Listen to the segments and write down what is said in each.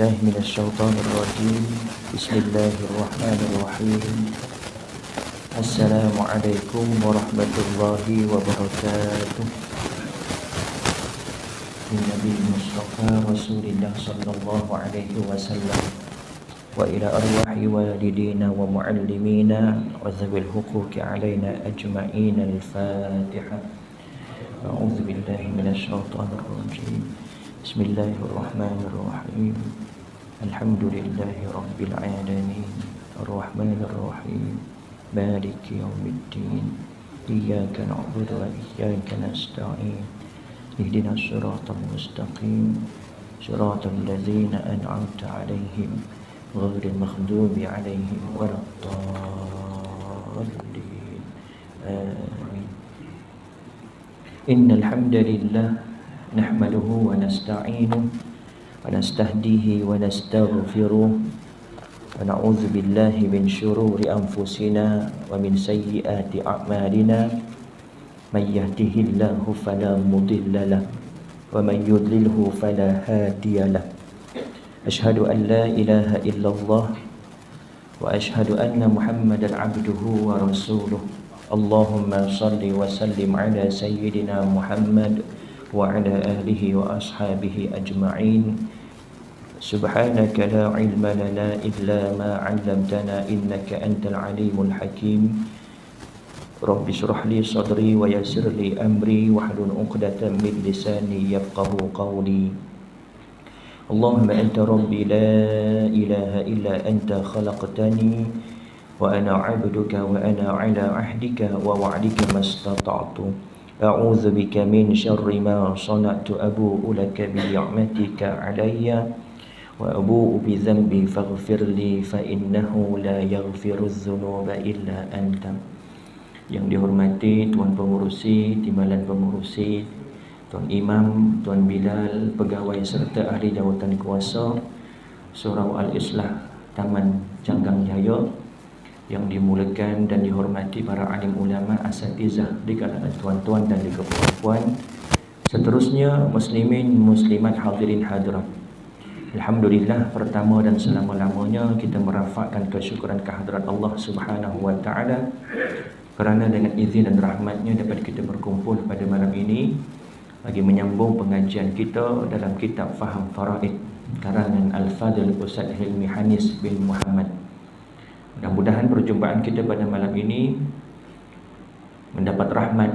بالله من الشيطان الرجيم بسم الله الرحمن الرحيم السلام عليكم ورحمة الله وبركاته النبي المصطفى رسول الله صلى الله عليه وسلم وإلى أرواح والدينا ومعلمينا وذوي الحقوق علينا أجمعين الفاتحة أعوذ بالله من الشيطان الرجيم بسم الله الرحمن الرحيم الحمد لله رب العالمين الرحمن الرحيم مالك يوم الدين إياك نعبد وإياك نستعين اهدنا الصراط المستقيم صراط الذين أنعمت عليهم غير المغضوب عليهم ولا الضالين آمين إن الحمد لله نحمده ونستعينه ونستهديه ونستغفره ونعوذ بالله من شرور أنفسنا ومن سيئات أعمالنا من يهده الله فلا مضل له ومن يضلله فلا هادي له أشهد أن لا إله إلا الله وأشهد أن محمدا عبده ورسوله اللهم صل وسلم على سيدنا محمد وعلى آله وأصحابه أجمعين سبحانك لا علم لنا إلا ما علمتنا إنك أنت العليم الحكيم رب اشرح لي صدري ويسر لي أمري واحلل عقدة من لساني يفقه قولي اللهم أنت ربي لا إله إلا أنت خلقتني وأنا عبدك وأنا على عهدك ووعدك ما استطعت أعوذ بك من شر ما صنعت أبوء لك بنعمتك علي وأبوء بذنبي فاغفر لي فإنه لا يغفر الذنوب إلا أنت. Yang dihormati Tuan Pengurusi, Timbalan Pengurusi, Tuan Imam, Tuan Bilal, pegawai serta ahli jawatan kuasa Surau Al-Islah Taman Canggang Jaya, yang dimulakan dan dihormati para alim ulama, asatizah di kalangan tuan-tuan dan juga puan-puan, seterusnya muslimin muslimat hadirin hadirat. Alhamdulillah, pertama dan selama-lamanya kita merafakkan kesyukuran kehadirat Allah Subhanahu wa taala kerana dengan izin dan rahmatnya dapat kita berkumpul pada malam ini bagi menyambung pengajian kita dalam kitab Faham Faraid karangan Al-Fadil Ustaz Hilmi Hanis bin Muhammad. Mudah-mudahan perjumpaan kita pada malam ini mendapat rahmat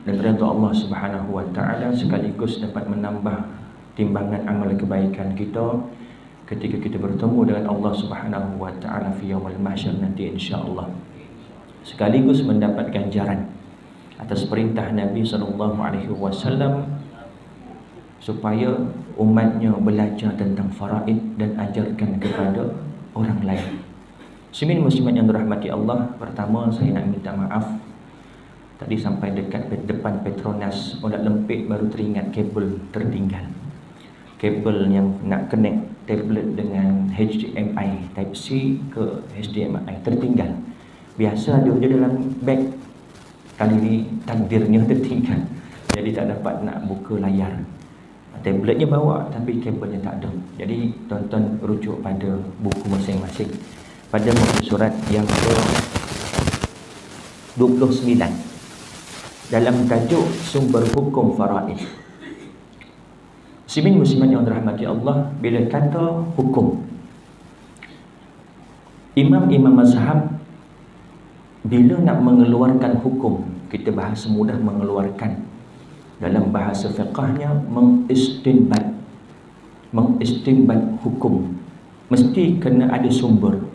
dan redha Allah Subhanahu wa taala, sekaligus dapat menambah timbangan amal kebaikan kita ketika kita bertemu dengan Allah Subhanahu wa taala fi yaumil mahsyar nanti insya-Allah. Sekaligus mendapat ganjaran atas perintah Nabi sallallahu alaihi wasallam supaya umatnya belajar tentang faraid dan ajarkan kepada orang lain. Muslimin muslimat yang dirahmati Allah, pertama saya nak minta maaf. Tadi sampai dekat depan Petronas Olat Lempit baru teringat kabel tertinggal. Kabel yang nak connect tablet dengan HDMI Type C ke HDMI tertinggal. Biasa dia dalam beg, kali ini takdirnya tertinggal. Jadi tak dapat nak buka layar. Tabletnya bawa tapi kabelnya tak ada. Jadi tuan-tuan rujuk pada buku masing-masing pada muka surat yang ke-29 dalam tajuk sumber hukum faraid. Muslimin muslimat yang dirahmati Allah, bila kata hukum, imam-imam mazhab bila nak mengeluarkan hukum, kita bahasa mudah mengeluarkan, dalam bahasa fiqahnya mengistinbat hukum, mesti kena ada sumber.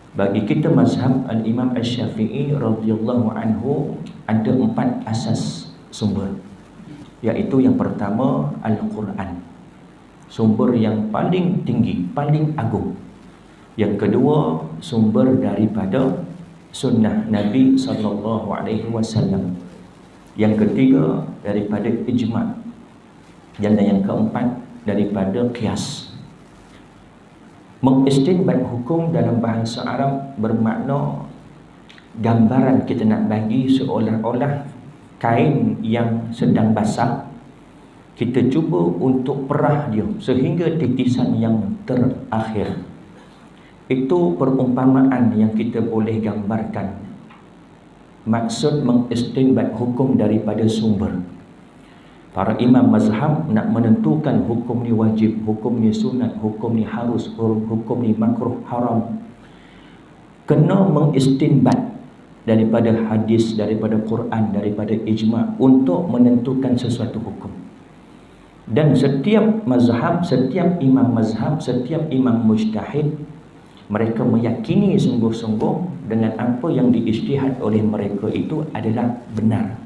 Bagi kita mazhab Al-Imam Asy-Syafi'i radhiyallahu anhu ada 4 asas sumber, iaitu yang pertama Al-Quran, sumber yang paling tinggi, paling agung. Yang kedua sumber daripada sunnah Nabi sallallahu alaihi wasallam. Yang ketiga daripada ijma', dan yang keempat daripada qiyas. Mengistinbat hukum dalam bahasa Arab bermakna gambaran kita nak bagi seolah-olah kain yang sedang basah kita cuba untuk perah dia sehingga titisan yang terakhir. Itu perumpamaan yang kita boleh gambarkan. Maksud mengistinbat hukum daripada sumber. Para imam mazhab nak menentukan hukum ni wajib, hukum ni sunat, hukum ni harus, hukum ni makruh, haram, kena mengistinbat daripada hadis, daripada Quran, daripada ijma' untuk menentukan sesuatu hukum. Dan setiap mazhab, setiap imam mazhab, setiap imam mujtahid, mereka meyakini sungguh-sungguh dengan apa yang diijtihad oleh mereka itu adalah benar.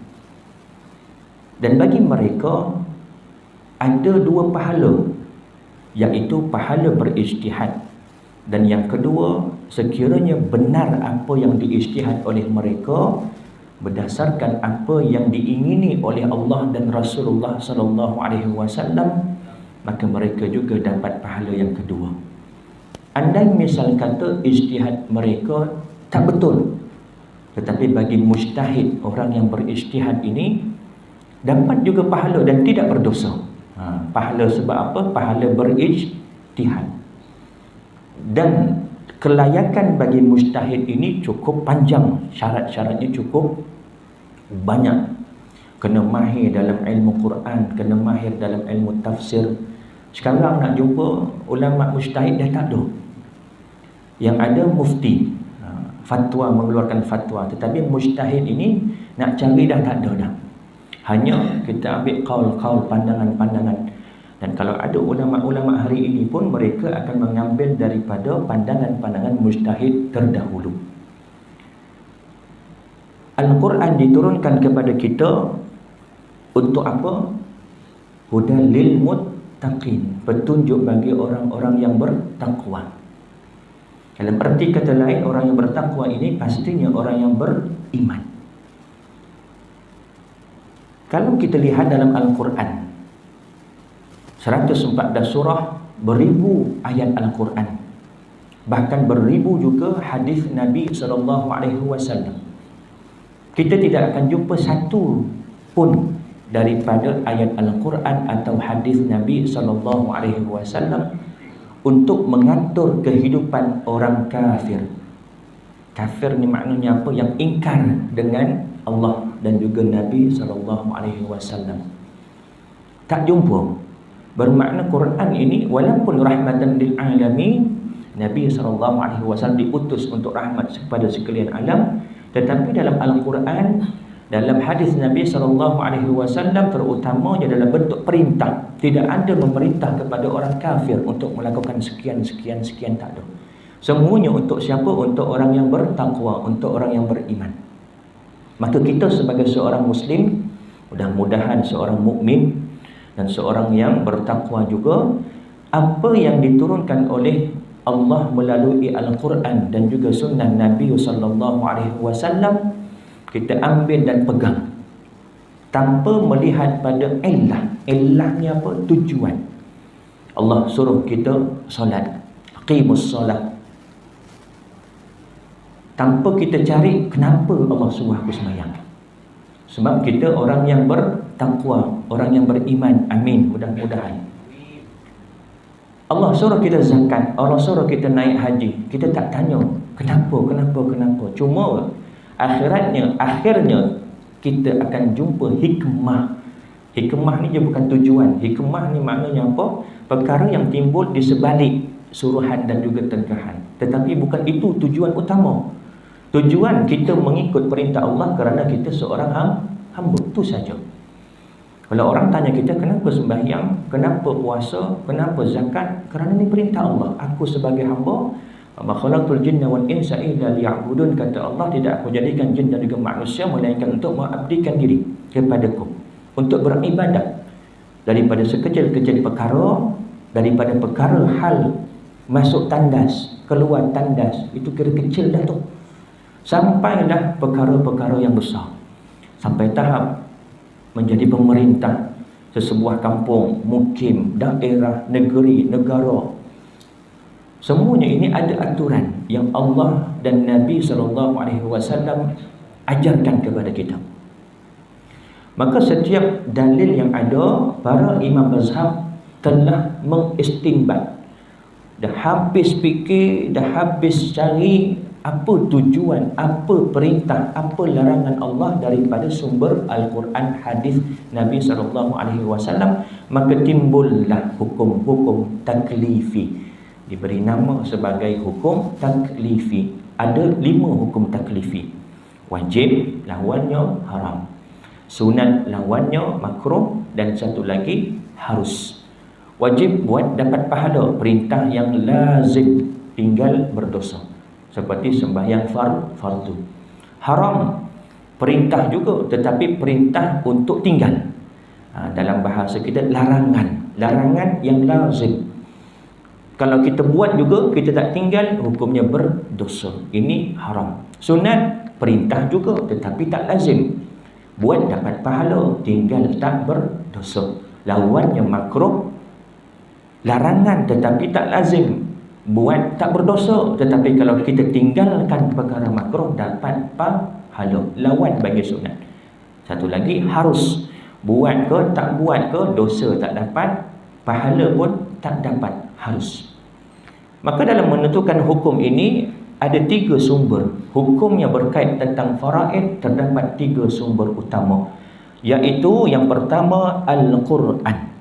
Dan bagi mereka ada dua pahala, iaitu pahala berijtihad, dan yang kedua, sekiranya benar apa yang diijtihad oleh mereka berdasarkan apa yang diingini oleh Allah dan Rasulullah sallallahu alaihi wasallam, maka mereka juga dapat pahala yang kedua. Andai misal kata ijtihad mereka tak betul, tetapi bagi mujtahid, orang yang berijtihad ini dapat juga pahala dan tidak berdosa. Pahala sebab apa? Pahala berijtihad. Dan kelayakan bagi mujtahid ini cukup panjang, syarat-syaratnya cukup banyak. Kena mahir dalam ilmu Quran, kena mahir dalam ilmu tafsir. Sekarang nak jumpa ulama mujtahid dah tak ada. Yang ada mufti, fatwa, mengeluarkan fatwa. Tetapi mujtahid ini nak cari dah tak ada dah. Hanya kita ambil qaul-qaul, pandangan-pandangan. Dan kalau ada ulama-ulama hari ini pun, mereka akan mengambil daripada pandangan-pandangan mujtahid terdahulu. Al-Quran diturunkan kepada kita untuk apa? Hudan lil muttaqin, petunjuk bagi orang-orang yang bertakwa. Dalam arti kata lain, orang yang bertakwa ini pastinya orang yang beriman. Kalau kita lihat dalam Al-Quran, 114 surah, beribu ayat Al-Quran, bahkan beribu juga hadis Nabi SAW. Kita tidak akan jumpa satu pun daripada ayat Al-Quran atau hadis Nabi SAW untuk mengatur kehidupan orang kafir. Kafir ni maknanya apa? Yang ingkar dengan Allah dan juga Nabi SAW. Tak jumpa. Bermakna Quran ini walaupun rahmatan lil alamin, Nabi SAW diutus untuk rahmat kepada sekalian alam, tetapi dalam Al-Quran, dalam hadis Nabi SAW, terutamanya dalam bentuk perintah. Tidak ada memerintah kepada orang kafir untuk melakukan sekian, tak ada. Semuanya untuk siapa? Untuk orang yang bertakwa, untuk orang yang beriman. Maka kita sebagai seorang Muslim, mudah-mudahan seorang mukmin dan seorang yang bertakwa juga, apa yang diturunkan oleh Allah melalui Al-Quran dan juga sunnah Nabi SAW, kita ambil dan pegang tanpa melihat pada illah. Illahnya apa? Tujuan. Allah suruh kita solat, aqimus solat, tanpa kita cari kenapa Allah suruh aku sembahyang. Sebab kita orang yang bertakwa, orang yang beriman. Amin, mudah-mudahan. Allah suruh kita zakat, Allah suruh kita naik haji, kita tak tanya kenapa. Cuma akhirnya kita akan jumpa hikmah. Hikmah ni je bukan tujuan. Hikmah ni maknanya apa? Perkara yang timbul di sebalik suruhan dan juga tegahan. Tetapi bukan itu tujuan utama. Tujuan kita mengikut perintah Allah kerana kita seorang hamba. Itu saja. Kalau orang tanya kita kenapa sembahyang, kenapa puasa, kenapa zakat, kerana ini perintah Allah. Aku sebagai hamba, wa khalaqtul jinna wal insa illa liya'budun, kata Allah, tidak aku jadikan jin dan juga manusia melainkan untuk mengabdikan diri kepadaku, untuk beribadat. Daripada sekecil-kecil perkara, daripada perkara hal masuk tandas, keluar tandas, itu kira kecil dah tu, sampailah perkara-perkara yang besar, sampai tahap menjadi pemerintah sesebuah kampung, mukim, daerah, negeri, negara. Semuanya ini ada aturan yang Allah dan Nabi SAW ajarkan kepada kita. Maka setiap dalil yang ada, para imam mazhab telah mengistinbat, dah habis fikir, dah habis cari apa tujuan, apa perintah, apa larangan Allah daripada sumber Al-Quran, hadis Nabi SAW. Maka timbullah hukum-hukum taklifi, diberi nama sebagai hukum taklifi. Ada 5 hukum taklifi. Wajib, lawannya haram. Sunat, lawannya makruh. Dan satu lagi harus. Wajib buat dapat pahala, perintah yang lazim, tinggal berdosa, seperti sembahyang fardu. Haram, perintah juga, tetapi perintah untuk tinggal. Dalam bahasa kita larangan, larangan yang lazim. Kalau kita buat juga, kita tak tinggal, hukumnya berdosa. Ini haram. Sunat, perintah juga, tetapi tak lazim. Buat dapat pahala, tinggal tak berdosa. Lawannya makruh, larangan tetapi tak lazim. Buat tak berdosa, tetapi kalau kita tinggalkan perkara makruh, dapat pahala. Lawan bagi sunat. Satu lagi harus. Buat ke tak buat ke, dosa tak dapat, pahala pun tak dapat. Harus. Maka dalam menentukan hukum ini ada 3 sumber. Hukum yang berkait tentang faraid terdapat 3 sumber utama, iaitu yang pertama Al-Quran.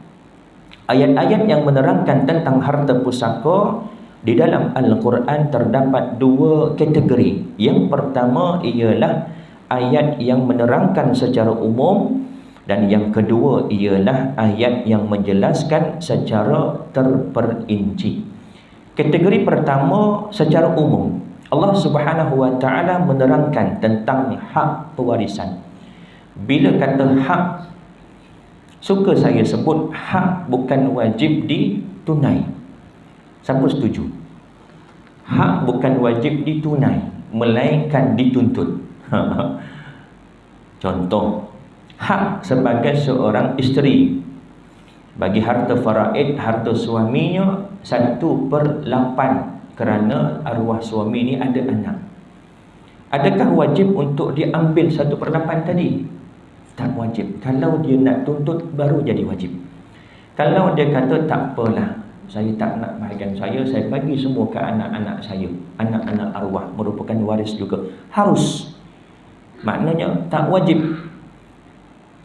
Ayat-ayat yang menerangkan tentang harta pusaka di dalam Al-Quran terdapat 2 kategori. Yang pertama ialah ayat yang menerangkan secara umum, dan yang kedua ialah ayat yang menjelaskan secara terperinci. Kategori pertama secara umum, Allah Subhanahu wa taala menerangkan tentang hak pewarisan. Bila kata hak, suka saya sebut hak bukan wajib ditunai. Siapa setuju? Hak bukan wajib ditunai, melainkan dituntut. Contoh, hak sebagai seorang isteri, bagi harta faraid, harta suaminya 1/8, kerana arwah suami ini ada anak. Adakah wajib untuk diambil 1/8 tadi? Tak wajib. Kalau dia nak tuntut, baru jadi wajib. Kalau dia kata tak apalah, saya tak nak bahagian saya bagi semua ke anak-anak saya, anak-anak arwah, merupakan waris juga, harus. Maknanya tak wajib.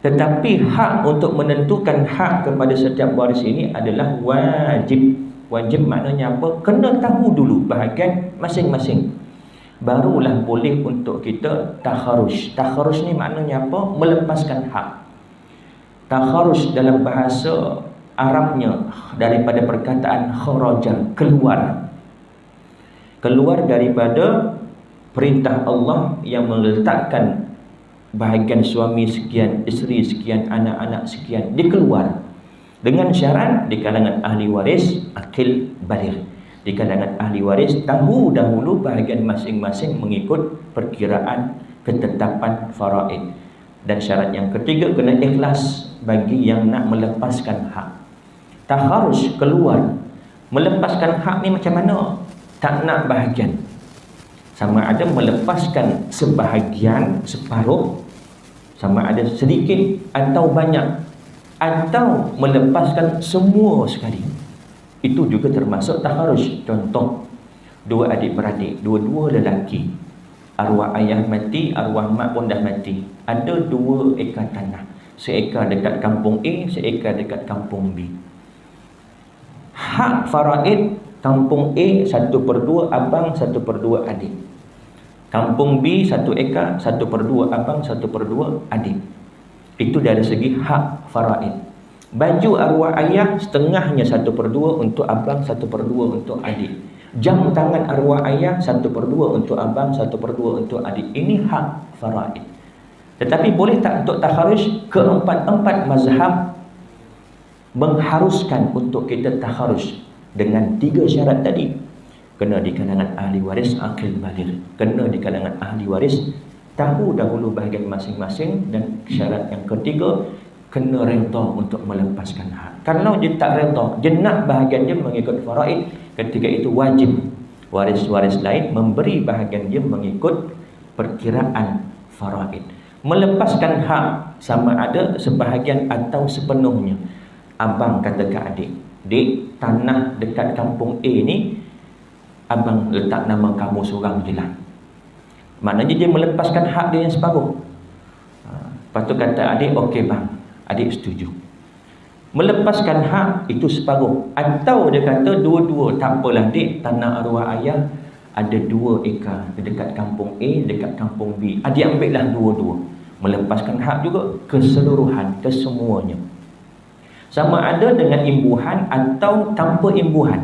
Tetapi hak untuk menentukan hak kepada setiap waris ini adalah wajib. Wajib maknanya apa? Kena tahu dulu bahagian masing-masing, barulah boleh untuk kita takharus. Takharus ni maknanya apa? Melepaskan hak. Takharus dalam bahasa Arabnya daripada perkataan kharaja, keluar. Keluar daripada perintah Allah yang meletakkan bahagian suami sekian, isteri sekian, anak-anak sekian, dikeluar. Dengan syarat di kalangan ahli waris akil baligh. Di kalangan ahli waris tahu dahulu bahagian masing-masing mengikut perkiraan ketetapan faraid. Dan syarat yang ketiga, kena ikhlas bagi yang nak melepaskan hak. Takharus, keluar. Melepaskan hak ni macam mana? Tak nak bahagian. Sama ada melepaskan sebahagian, separuh, sama ada sedikit atau banyak, atau melepaskan semua sekali. Itu juga termasuk takharus. Contoh, 2 adik-beradik, dua-dua lelaki, arwah ayah mati, arwah mak pun dah mati. Ada 2 ekar tanah, seekar dekat kampung A, seekar dekat kampung B. Hak faraid kampung A 1/2 abang, 1/2 adik. Kampung B 1 ekar, 1/2 abang, 1/2 adik. Itu dari segi hak faraid. Baju arwah ayah setengahnya 1/2 untuk abang, 1/2 untuk adik. Jam tangan arwah ayah 1/2 untuk abang, 1/2 untuk adik. Ini hak faraid. Tetapi boleh tak untuk takharus? Keempat-empat mazhab mengharuskan untuk kita takharus dengan 3 syarat tadi. Kena di kalangan ahli waris akil baligh, kena di kalangan ahli waris tahu dahulu bahagian masing-masing, dan syarat yang ketiga, kena reda untuk melepaskan hak. Kalau dia tak reda, dia nak bahagian dia mengikut faraid, ketika itu wajib waris-waris lain memberi bahagian dia mengikut perkiraan faraid. Melepaskan hak sama ada sebahagian atau sepenuhnya. Abang kata ke adik, "Dek, tanah dekat kampung A ni abang letak nama kamu seorang je lah." Maknanya dia melepaskan hak dia yang separuh. Lepas tu kata adik, "Okey bang." Adik setuju. Melepaskan hak itu separuh. Atau dia kata dua-dua, "Tak apalah dek, tanah arwah ayah ada 2 ekar dekat kampung A, dekat kampung B. Adik ambil lah dua-dua." Melepaskan hak juga keseluruhan, kesemuanya. Sama ada dengan imbuhan atau tanpa imbuhan.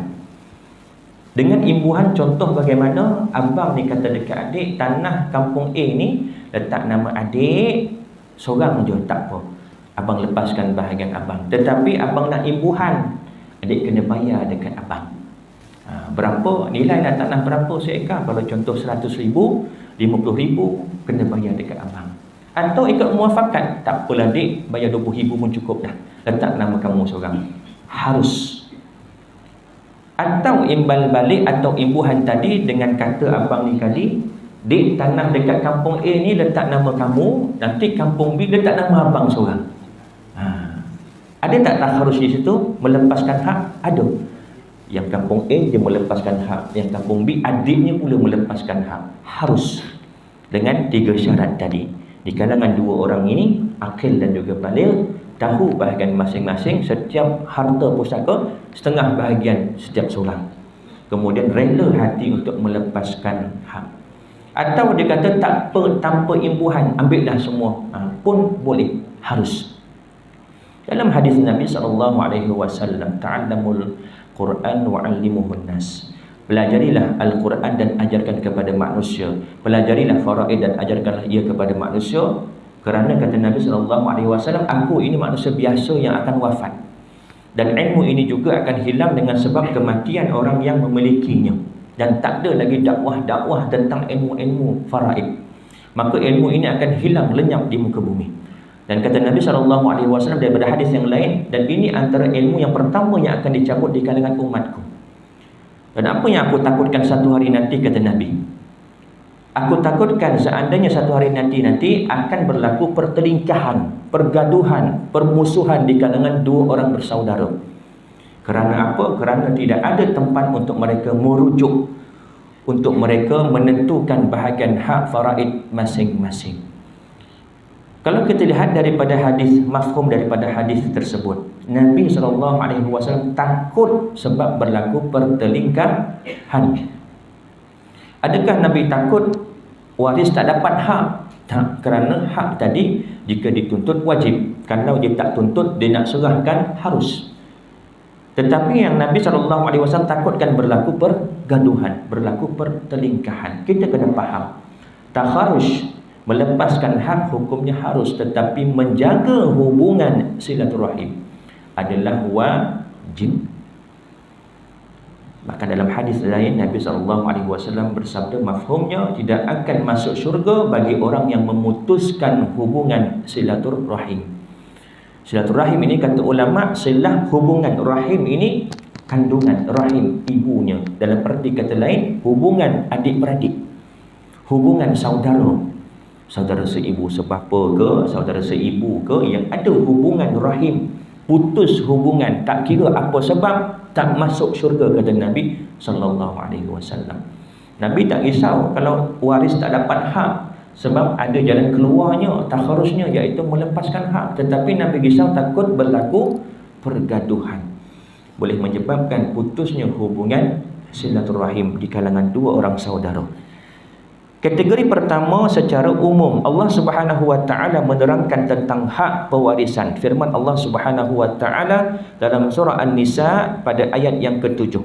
Dengan imbuhan, contoh bagaimana abang ni kata dekat adik, "Tanah kampung A ni letak nama adik seorang je, tak apa. Abang lepaskan bahagian abang. Tetapi abang nak imbuhan, adik kena bayar dekat abang. Berapa? Nilailah tanah berapa seekar? Kalau contoh 100,000, 50,000 kena bayar dekat abang." Atau ikut muafakat, "Tak apalah dik, bayar 20,000 pun cukup dah. Letak nama kamu seorang." Harus. Atau imbal balik atau imbuhan tadi dengan kata abang ni tadi, "Dik, tanah dekat kampung A ni letak nama kamu, nanti kampung B letak nama abang seorang." Ada tak taharus di situ? Melepaskan hak? Ada. Yang kampung A dia melepaskan hak, yang kampung B adiknya pula melepaskan hak. Harus. Dengan 3 syarat tadi. Di kalangan 2 orang ini, akil dan juga baligh, tahu bahagian masing-masing, setiap harta pusaka setengah bahagian setiap seorang. Kemudian rela hati untuk melepaskan hak. Atau dia kata tak apa, tanpa imbuhan, ambillah semua, pun boleh, harus. Dalam hadis Nabi SAW, "Ta'allamul Quran wa'allimuhun nas." Pelajarilah Al-Quran dan ajarkan kepada manusia. Pelajarilah faraid dan ajarkanlah ia kepada manusia. Kerana kata Nabi SAW, "Aku ini manusia biasa yang akan wafat. Dan ilmu ini juga akan hilang dengan sebab kematian orang yang memilikinya. Dan tak ada lagi dakwah-dakwah tentang ilmu-ilmu faraid. Maka ilmu ini akan hilang, lenyap di muka bumi." Dan kata Nabi SAW daripada hadis yang lain, "Dan ini antara ilmu yang pertama yang akan dicabut di kalangan umatku." Dan apa yang aku takutkan satu hari nanti, kata Nabi, aku takutkan seandainya satu hari nanti akan berlaku pertelingkahan, pergaduhan, permusuhan di kalangan 2 orang bersaudara. Kerana apa? Kerana tidak ada tempat untuk mereka merujuk, untuk mereka menentukan bahagian hak faraid masing-masing. Kalau kita lihat daripada hadis, mafhum daripada hadis tersebut, Nabi SAW takut sebab berlaku pertelingkahan. Adakah Nabi takut waris tak dapat hak? Tak, kerana hak tadi jika dituntut wajib. Kalau dia tak tuntut, dia nak serahkan, harus. Tetapi yang Nabi SAW takutkan berlaku pergaduhan, berlaku pertelingkahan. Kita kena faham, takharus, melepaskan hak hukumnya harus, tetapi menjaga hubungan silaturahim adalah wajib. Maka dalam hadis lain Nabi SAW bersabda, mafhumnya tidak akan masuk syurga bagi orang yang memutuskan hubungan silaturahim. Silaturahim ini kata ulama, silah hubungan, rahim ini kandungan, rahim ibunya. Dalam arti kata lain, hubungan adik-beradik, hubungan saudara, saudara seibu sebapa ke, saudara seibu ke, yang ada hubungan rahim, putus hubungan, tak kira apa sebab, tak masuk syurga, kata Nabi SAW. Nabi tak risau kalau waris tak dapat hak, sebab ada jalan keluarnya, takharusnya, iaitu melepaskan hak. Tetapi Nabi risau takut berlaku pergaduhan, boleh menyebabkan putusnya hubungan silaturahim di kalangan 2 orang saudara. Kategori pertama, secara umum Allah Subhanahu wa taala menerangkan tentang hak pewarisan. Firman Allah Subhanahu wa taala dalam surah An-Nisa pada ayat yang ke-7.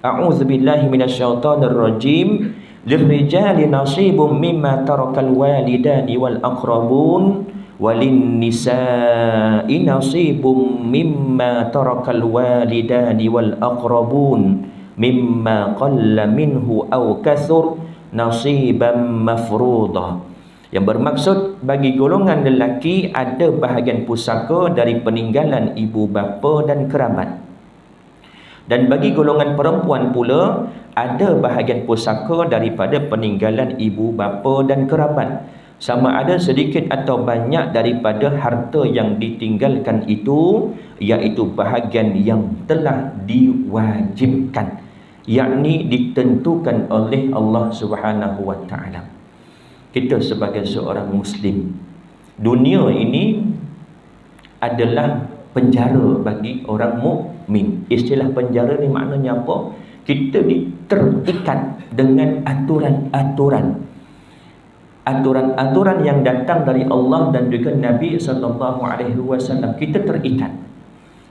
A'udzubillahi minasyaitonir rajim. Lirrijali nasibum mimma tarakal walidani wal aqrabun walin nisa'i nasibum mimma tarakal walidani wal aqrabun mimma qalla minhu aw kathur nasiban mafruḍah. Yang bermaksud, bagi golongan lelaki ada bahagian pusaka dari peninggalan ibu bapa dan kerabat, dan bagi golongan perempuan pula ada bahagian pusaka daripada peninggalan ibu bapa dan kerabat. sama ada sedikit atau banyak daripada harta yang ditinggalkan itu, iaitu bahagian yang telah diwajibkan, yakni ditentukan oleh Allah Subhanahu wa taala. Kita sebagai seorang muslim, dunia ini adalah penjara bagi orang mukmin. Istilah penjara ni maknanya apa? Kita terikat dengan aturan yang datang dari Allah dan juga Nabi SAW. Kita terikat.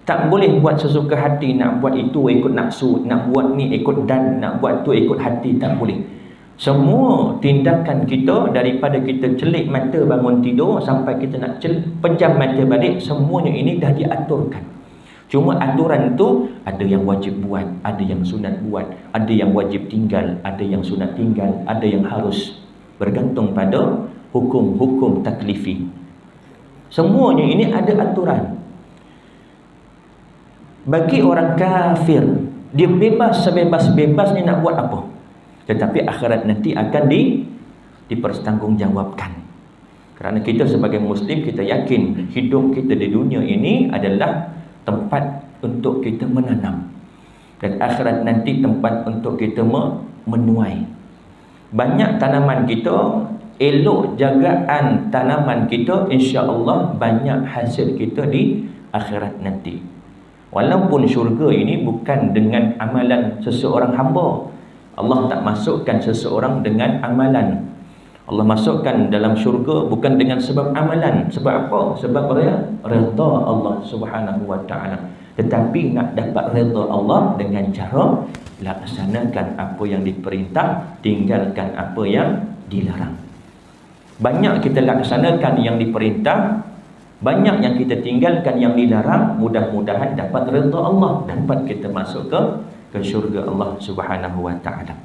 Tak boleh buat sesuka hati, nak buat itu ikut nafsu, nak buat ni ikut dan, nak buat tu ikut hati, tak boleh. Semua tindakan kita, daripada kita celik mata bangun tidur sampai kita nak pejam mata balik, semuanya ini dah diaturkan. Cuma aturan tu ada yang wajib buat, ada yang sunat buat, ada yang wajib tinggal, ada yang sunat tinggal, ada yang harus, bergantung pada hukum-hukum taklifi. Semuanya ini ada aturan. Bagi orang kafir, dia bebas sebebas-bebasnya nak buat apa. Tetapi akhirat nanti akan dipertanggungjawabkan. Kerana kita sebagai muslim, kita yakin hidup kita di dunia ini adalah tempat untuk kita menanam, dan akhirat nanti tempat untuk kita menuai. Banyak tanaman kita, elok jagaan tanaman kita, insya-Allah banyak hasil kita di akhirat nanti. Walaupun syurga ini bukan dengan amalan seseorang hamba, Allah tak masukkan seseorang dengan amalan. Allah masukkan dalam syurga bukan dengan sebab amalan. Sebab apa? Sebab redha Allah Subhanahu wa taala. Tetapi nak dapat redha Allah dengan cara laksanakan apa yang diperintah, tinggalkan apa yang dilarang. Banyak kita laksanakan yang diperintah, banyak yang kita tinggalkan yang dilarang, mudah-mudahan dapat redha Allah, dapat kita masuk ke syurga Allah Subhanahu wa taala.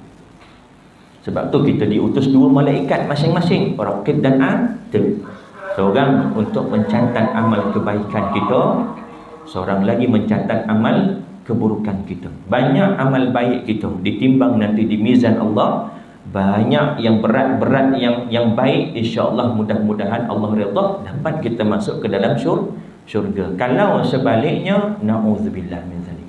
Sebab tu kita diutus dua malaikat masing-masing, raqib dan atid. Seorang untuk mencatat amal kebaikan kita, seorang lagi mencatat amal keburukan kita. Banyak amal baik kita ditimbang nanti di mizan Allah, banyak yang berat-berat yang baik, insya-Allah mudah-mudahan Allah redha, dapat kita masuk ke dalam syurga. Kalau sebaliknya, na'udzubillah min zalik.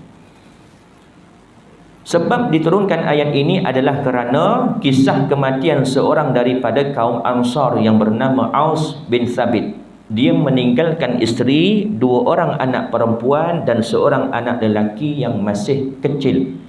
Sebab diturunkan ayat ini adalah kerana kisah kematian seorang daripada kaum Ansar yang bernama Aus bin Thabit. Dia meninggalkan isteri, 2 orang anak perempuan dan seorang anak lelaki yang masih kecil.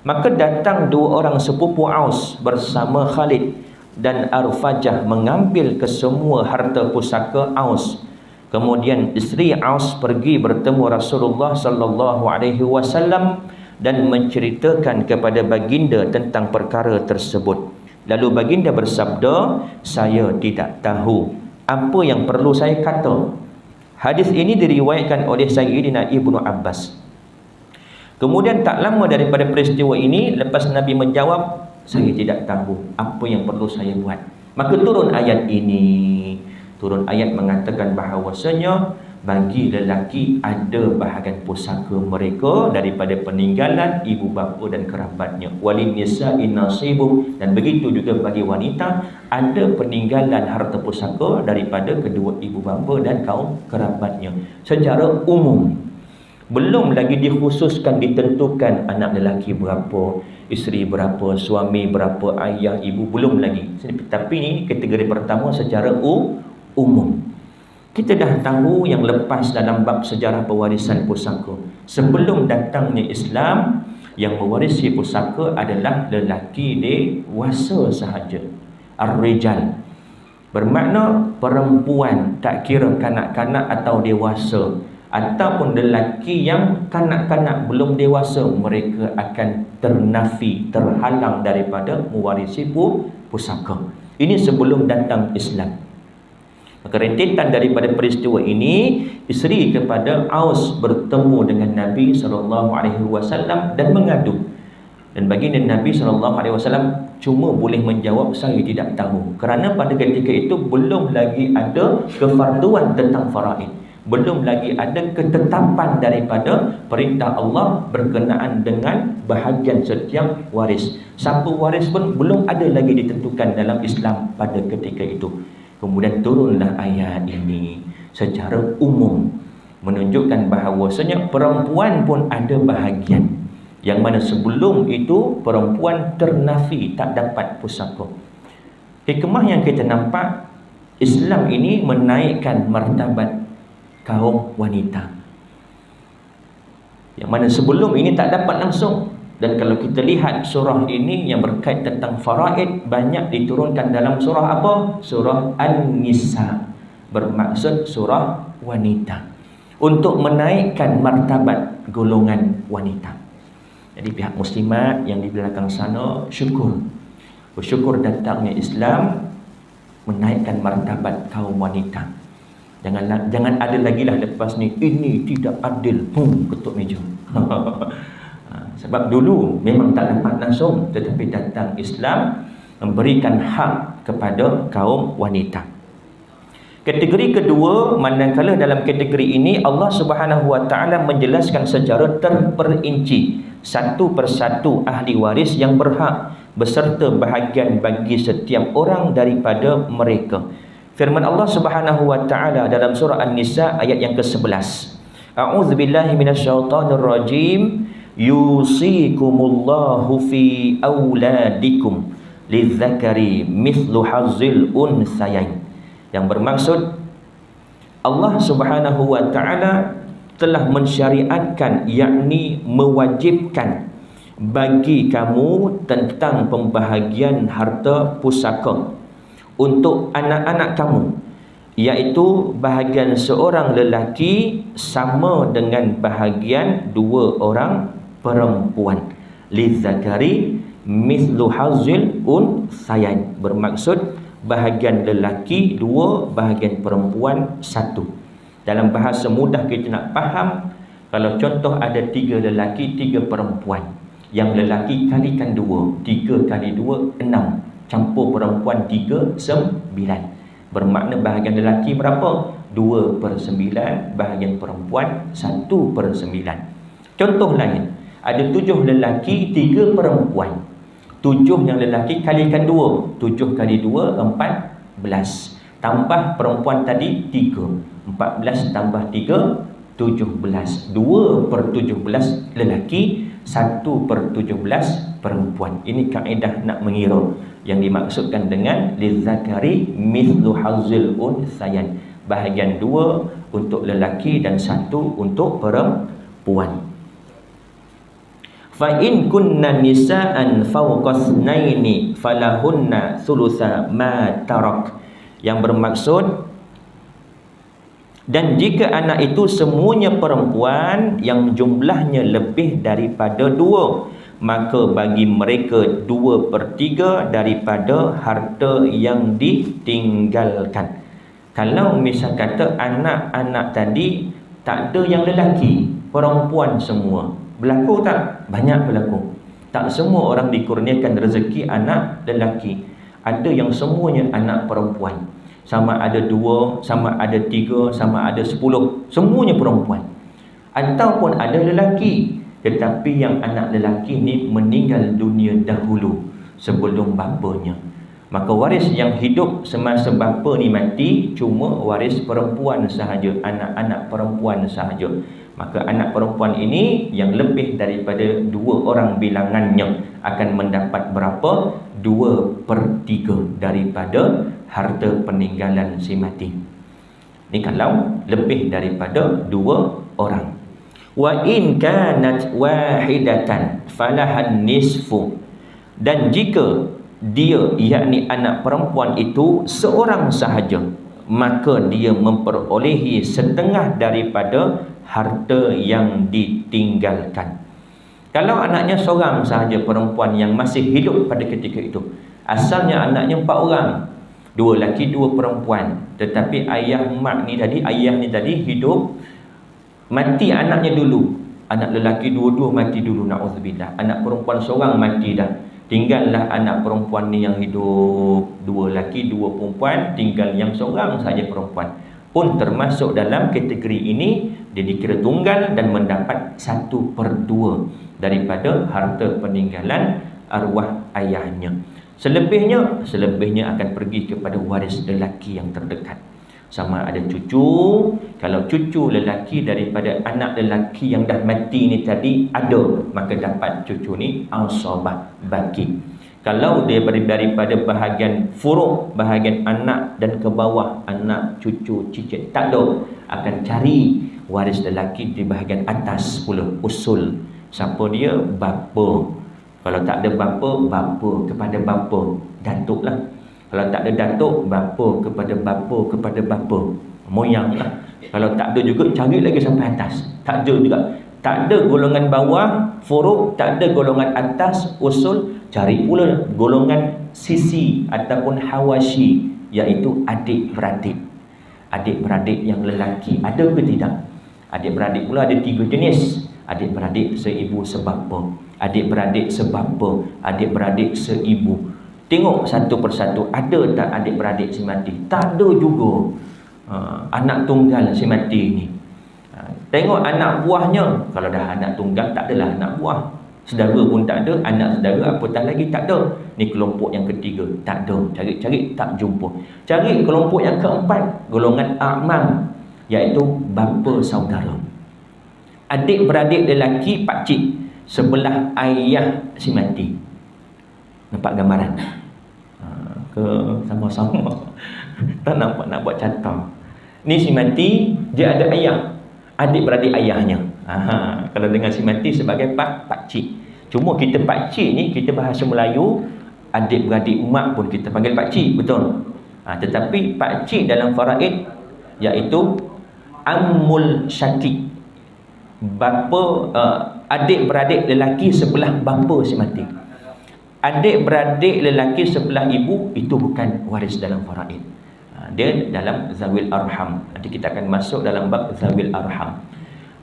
Maka datang 2 orang sepupu Aus bersama Khalid dan Arfajah mengambil kesemua harta pusaka Aus. Kemudian isteri Aus pergi bertemu Rasulullah sallallahu alaihi wasallam dan menceritakan kepada baginda tentang perkara tersebut. Lalu baginda bersabda, saya tidak tahu apa yang perlu saya kata. Hadis ini diriwayatkan oleh Sayyidina Ibnu Abbas. Kemudian tak lama daripada peristiwa ini, lepas Nabi menjawab, saya tidak tahu apa yang perlu saya buat, maka turun ayat ini. Turun ayat mengatakan bahawasanya bagi lelaki ada bahagian pusaka mereka daripada peninggalan ibu bapa dan kerabatnya. Walin nisa'i nasibu, dan begitu juga bagi wanita ada peninggalan harta pusaka daripada kedua ibu bapa dan kaum kerabatnya secara umum. Belum lagi dikhususkan, ditentukan anak lelaki berapa, isteri berapa, suami berapa, ayah, ibu, belum lagi. Tapi ini kategori pertama secara umum. Kita dah tahu yang lepas dalam bab sejarah pewarisan pusaka. Sebelum datangnya Islam, yang mewarisi pusaka adalah lelaki dewasa sahaja. Ar-rijal bermakna perempuan, tak kira kanak-kanak atau dewasa, ataupun lelaki yang kanak-kanak belum dewasa, mereka akan ternafi, terhalang daripada mewarisi pusaka. Ini sebelum datang Islam. Maka rentetan daripada peristiwa ini, isteri kepada Aus bertemu dengan Nabi SAW dan mengadu. Dan baginda Nabi SAW cuma boleh menjawab, saya tidak tahu. Kerana pada ketika itu belum lagi ada kefarduan tentang faraid. Belum lagi ada ketetapan daripada perintah Allah berkenaan dengan bahagian setiap waris. Siapa waris pun belum ada lagi ditentukan dalam Islam pada ketika itu. Kemudian turunlah ayat ini secara umum, menunjukkan bahawasanya perempuan pun ada bahagian, yang mana sebelum itu perempuan ternafi, tak dapat pusaka. Hikmah yang kita nampak, Islam ini menaikkan martabat kaum wanita, yang mana sebelum ini tak dapat langsung. Dan kalau kita lihat surah ini yang berkait tentang faraid, banyak diturunkan dalam surah apa? Surah An-Nisa, bermaksud surah wanita, untuk menaikkan martabat golongan wanita. Jadi pihak muslimat yang di belakang sana bersyukur datangnya Islam menaikkan martabat kaum wanita. Jangan ada lagi lah lepas ni, ini tidak adil, ketuk meja. Sebab dulu memang tak dapat langsung, tetapi datang Islam memberikan hak kepada kaum wanita. Kategori kedua, manakala dalam kategori ini Allah Subhanahu Wa Taala menjelaskan secara terperinci satu persatu ahli waris yang berhak beserta bahagian bagi setiap orang daripada mereka. Firman Allah Subhanahu Wa Taala dalam surah An-Nisa ayat yang ke-11. A'udzubillahi minasyaitonir rajim. Yusikumullahu fi auladikum lidzakari mithlu hazzil unthayain. Yang bermaksud, Allah Subhanahu Wa Taala telah mensyariatkan, yakni mewajibkan bagi kamu tentang pembahagian harta pusaka untuk anak-anak kamu, iaitu bahagian seorang lelaki sama dengan bahagian dua orang perempuan. Lidzakari mithlu hazzil unthayain, bermaksud bahagian lelaki dua, bahagian perempuan satu. Dalam bahasa mudah kita nak faham, kalau contoh ada 3 lelaki 3 perempuan, yang lelaki kalikan 2, 3 kali 2 6, campur perempuan 3 9. Bermakna bahagian lelaki berapa? 2/9, bahagian perempuan 1/9. Contoh lain, ada 7 lelaki 3 perempuan. 7 yang lelaki kalikan 2, 7 kali 2 14, tambah perempuan tadi 3, 14 tambah 3 17, 2/17 lelaki, 1/17 perempuan. Ini kaedah nak mengira yang dimaksudkan dengan lidzakari mithlu hazzil unthayain, bahagian 2 untuk lelaki dan 1 untuk perempuan. Fa in kunna nisaan fawqasnaini falahunna thulutsa ma tarak, yang bermaksud, dan jika anak itu semuanya perempuan yang jumlahnya lebih daripada 2, maka bagi mereka 2/3 daripada harta yang ditinggalkan. Kalau misal kata anak-anak tadi tak ada yang lelaki, perempuan semua, berlaku tak? Banyak berlaku. Tak semua orang dikurniakan rezeki anak lelaki. Ada yang semuanya anak perempuan. Sama ada 2, sama ada 3, sama ada 10, semuanya perempuan. Ataupun ada lelaki, tetapi yang anak lelaki ni meninggal dunia dahulu sebelum bapanya. Maka waris yang hidup semasa bapa ni mati cuma waris perempuan sahaja, anak-anak perempuan sahaja. Maka anak perempuan ini yang lebih daripada 2 orang bilangannya akan mendapat berapa? 2/3 daripada harta peninggalan si mati. Ini kalau lebih daripada 2 orang. Wa in kanat wahidatan falahan nisfu, dan jika dia, yakni anak perempuan itu seorang sahaja, maka dia memperolehi setengah daripada harta yang ditinggalkan. Kalau anaknya seorang sahaja perempuan yang masih hidup pada ketika itu, asalnya anaknya 4 orang, 2 lelaki 2 perempuan, tetapi ayah ni tadi hidup, mati anaknya dulu, anak lelaki 2 mati dulu, na'udzubillah, anak perempuan seorang mati dah, tinggallah anak perempuan ni yang hidup, 2 lelaki 2 perempuan, tinggal yang seorang saja perempuan, pun termasuk dalam kategori ini. Dia dikira tunggal dan mendapat 1/2 daripada harta peninggalan arwah ayahnya. Selebihnya akan pergi kepada waris lelaki yang terdekat. Sama ada cucu, kalau cucu lelaki daripada anak lelaki yang dah mati ni tadi ada, maka dapat cucu ni asabah baki. Kalau dia daripada bahagian furuk, bahagian anak dan ke bawah, anak, cucu, cicit, tak ada, akan cari waris lelaki di bahagian atas pula, usul. Siapa dia? Bapa. Kalau tak ada bapa, bapa kepada bapa, datuk lah. Kalau tak ada datuk, bapa kepada bapa kepada bapa, moyang lah. Kalau tak ada juga, cari lagi sampai atas. Tak ada juga. Tak ada golongan bawah, furuk, tak ada golongan atas, usul, cari pula golongan sisi ataupun hawashi, iaitu adik-beradik. Adik-beradik yang lelaki, ada ke tidak? Adik-beradik pula ada 3 jenis. Adik-beradik seibu sebapa, adik-beradik sebapa, adik-beradik seibu. Tengok satu persatu, ada tak adik-beradik si mati? Tak ada juga. Anak tunggal si mati ni. Tengok anak buahnya. Kalau dah anak tunggal, tak adalah anak buah. Saudara pun tak ada, anak saudara apatah lagi tak ada. Ni kelompok yang ketiga, tak ada. Cari-cari tak jumpa. Cari kelompok yang keempat, golongan a'mam, iaitu bapa saudara. Adik-beradik lelaki pakcik sebelah ayah si mati. Nampak gambaran? Ke sama-sama? Tak nampak nak buat catat. Ni si mati, dia ada ayah, adik-beradik ayahnya. Kalau dengan si mati sebagai pakcik. Cuma kita pakcik ni, kita bahasa Melayu, adik-beradik mak pun kita panggil pakcik, betul? Tetapi pakcik dalam faraid iaitu ammul syakik, bapa, adik-beradik lelaki sebelah bapa si mati. Adik-beradik lelaki sebelah ibu itu bukan waris dalam faraid. Dia dalam zawil arham. Nanti kita akan masuk dalam bab zawil arham.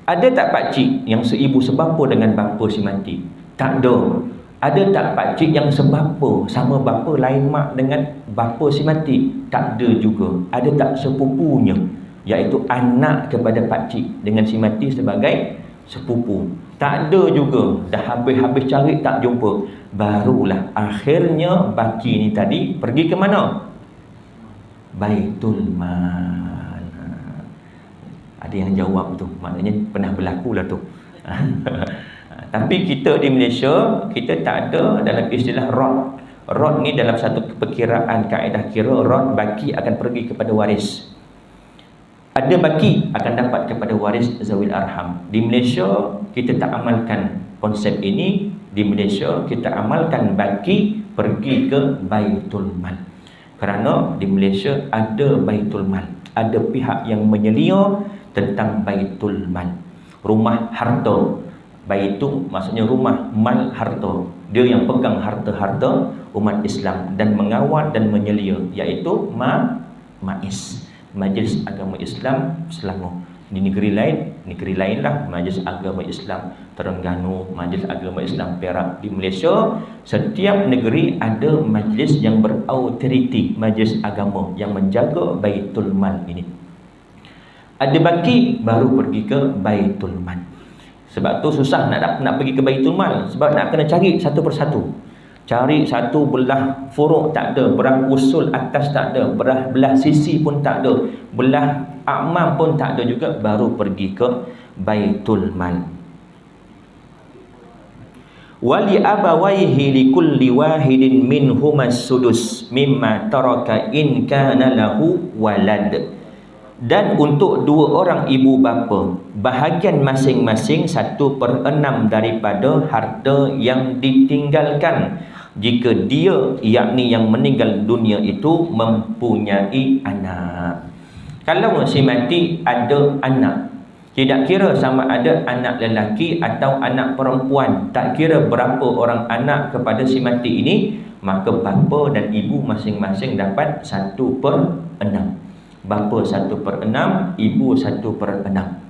Ada tak pakcik yang seibu sebapa dengan bapa si mati? Tak ada. Ada tak pakcik yang sebapa, sama bapa lain mak dengan bapa si mati? Tak ada juga. Ada tak sepupunya, iaitu anak kepada pakcik dengan si mati sebagai sepupu? Tak ada juga. Dah habis-habis cari tak jumpa. Barulah akhirnya baki ni tadi pergi ke mana? Baitul Mal. Ada yang jawab tu, maknanya pernah berlaku lah tu. Tapi kita di Malaysia, kita tak ada dalam istilah rod. Rod ni dalam satu perkiraan kaedah kira, rod baki akan pergi kepada waris. Ada baki akan dapat kepada waris zawil arham. Di Malaysia kita tak amalkan konsep ini. Di Malaysia kita amalkan baki pergi ke Baitul Mal. Kerana di Malaysia ada Baitul Mal, ada pihak yang menyelia tentang Baitul Mal, rumah harta. Baitu maksudnya rumah, mal harta. Dia yang pegang harta-harta umat Islam dan mengawal dan menyelia, iaitu MAIS, Majlis Agama Islam Selangor. Di negeri lain lah Majlis Agama Islam Terengganu, Majlis Agama Islam Perak. Di Malaysia, setiap negeri ada majlis yang berautoriti, majlis agama yang menjaga Baitul Mal ini. Ada baki baru pergi ke Baitul Mal. Sebab tu susah nak pergi ke Baitul Mal, sebab nak kena cari satu persatu. Cari satu belah furuk tak ada, belah usul atas tak ada, belah sisi pun tak ada, belah a'mam pun tak ada juga, baru pergi ke Baitul Mal. Wali abawaihi likulli wahidin minhumas sudus mimma taraka in kana lahu walad. Dan untuk dua orang ibu bapa, bahagian masing-masing 1/6 daripada harta yang ditinggalkan jika dia, yakni yang meninggal dunia itu, mempunyai anak. Kalau si mati ada anak, tidak kira sama ada anak lelaki atau anak perempuan, tak kira berapa orang anak kepada si mati ini, maka bapa dan ibu masing-masing dapat 1/6. Bapa 1/6, ibu 1/6.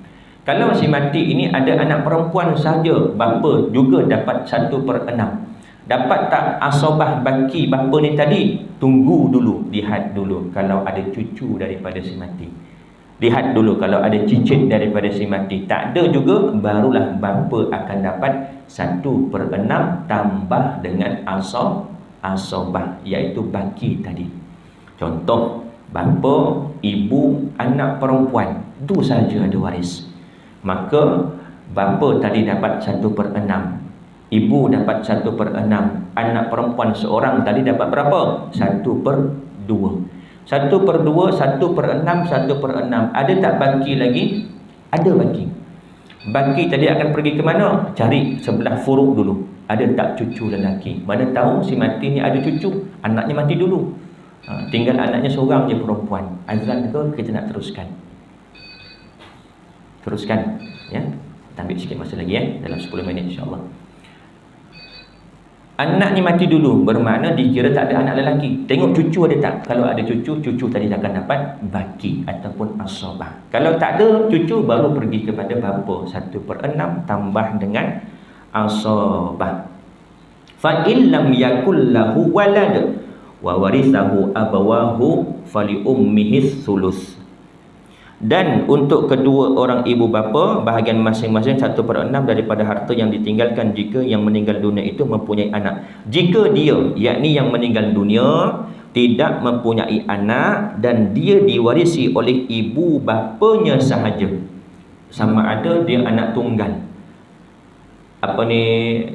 Kalau si mati ini ada anak perempuan saja, bapa juga dapat 1/6. Dapat tak asabah baki bapa ni tadi? Tunggu dulu, lihat dulu kalau ada cucu daripada si mati. Lihat dulu kalau ada cicit daripada si mati. Tak ada juga, barulah bapa akan dapat 1/6 tambah dengan asobah, iaitu baki tadi. Contoh, bapa, ibu, anak perempuan, itu saja ada waris. Maka bapa tadi dapat 1/6, ibu dapat 1/6, anak perempuan seorang tadi dapat berapa? 1/2. 1/2, 1/6, 1/6. Ada tak baki lagi? Ada baki. Baki tadi akan pergi ke mana? Cari sebelah furuk dulu. Ada tak cucu lelaki? Mana tahu si mati ni ada cucu, anaknya mati dulu. Tinggal anaknya seorang je perempuan. Azan ke kita nak teruskan? Teruskan, ya. Kita ambil sikit masa lagi, ya, dalam 10 minit insya-Allah. Anak ni mati dulu, bermakna dikira tak ada anak lelaki. Tengok cucu ada tak? Kalau ada cucu, cucu tadi akan dapat baki ataupun asobah. Kalau tak ada cucu, baru pergi kepada bapa. 1/6 tambah dengan asobah. Fa in lam yakul lahu walad wa warithahu abawahu fali ummihi thuluth. Dan untuk kedua orang ibu bapa, bahagian masing-masing 1/6 daripada harta yang ditinggalkan jika yang meninggal dunia itu mempunyai anak. Jika dia, yakni yang meninggal dunia, tidak mempunyai anak dan dia diwarisi oleh ibu bapanya sahaja, sama ada dia anak tunggal,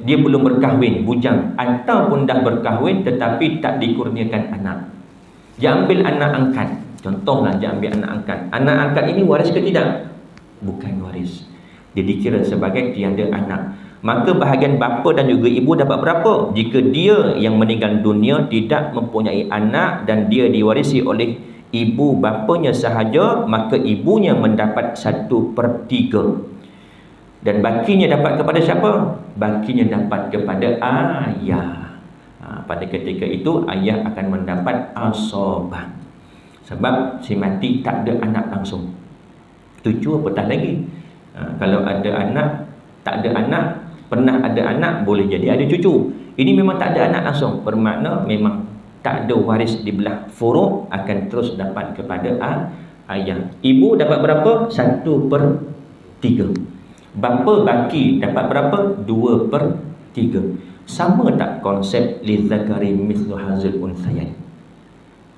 dia belum berkahwin, bujang, ataupun dah berkahwin tetapi tak dikurniakan anak, dia ambil anak angkat. Contohlah, dia ambil anak angkat. Anak angkat ini waris ke tidak? Bukan waris. Dia dikira sebagai tiada anak. Maka bahagian bapa dan juga ibu dapat berapa? Jika dia yang meninggal dunia tidak mempunyai anak dan dia diwarisi oleh ibu bapanya sahaja, maka ibunya mendapat 1/3. Dan bakinya dapat kepada siapa? Bakinya dapat kepada ayah. Pada ketika itu ayah akan mendapat asobah. Sebab si mati tak ada anak langsung. Tujuh apatah lagi. Kalau ada anak, tak ada anak, pernah ada anak, boleh jadi ada cucu. Ini memang tak ada anak langsung, bermakna memang tak ada waris di belah furuk, akan terus dapat kepada ayah. Ibu dapat berapa? 1/3. Bapa baki dapat berapa? 2/3. Sama tak konsep lidzakari mithlu hazil unthayain?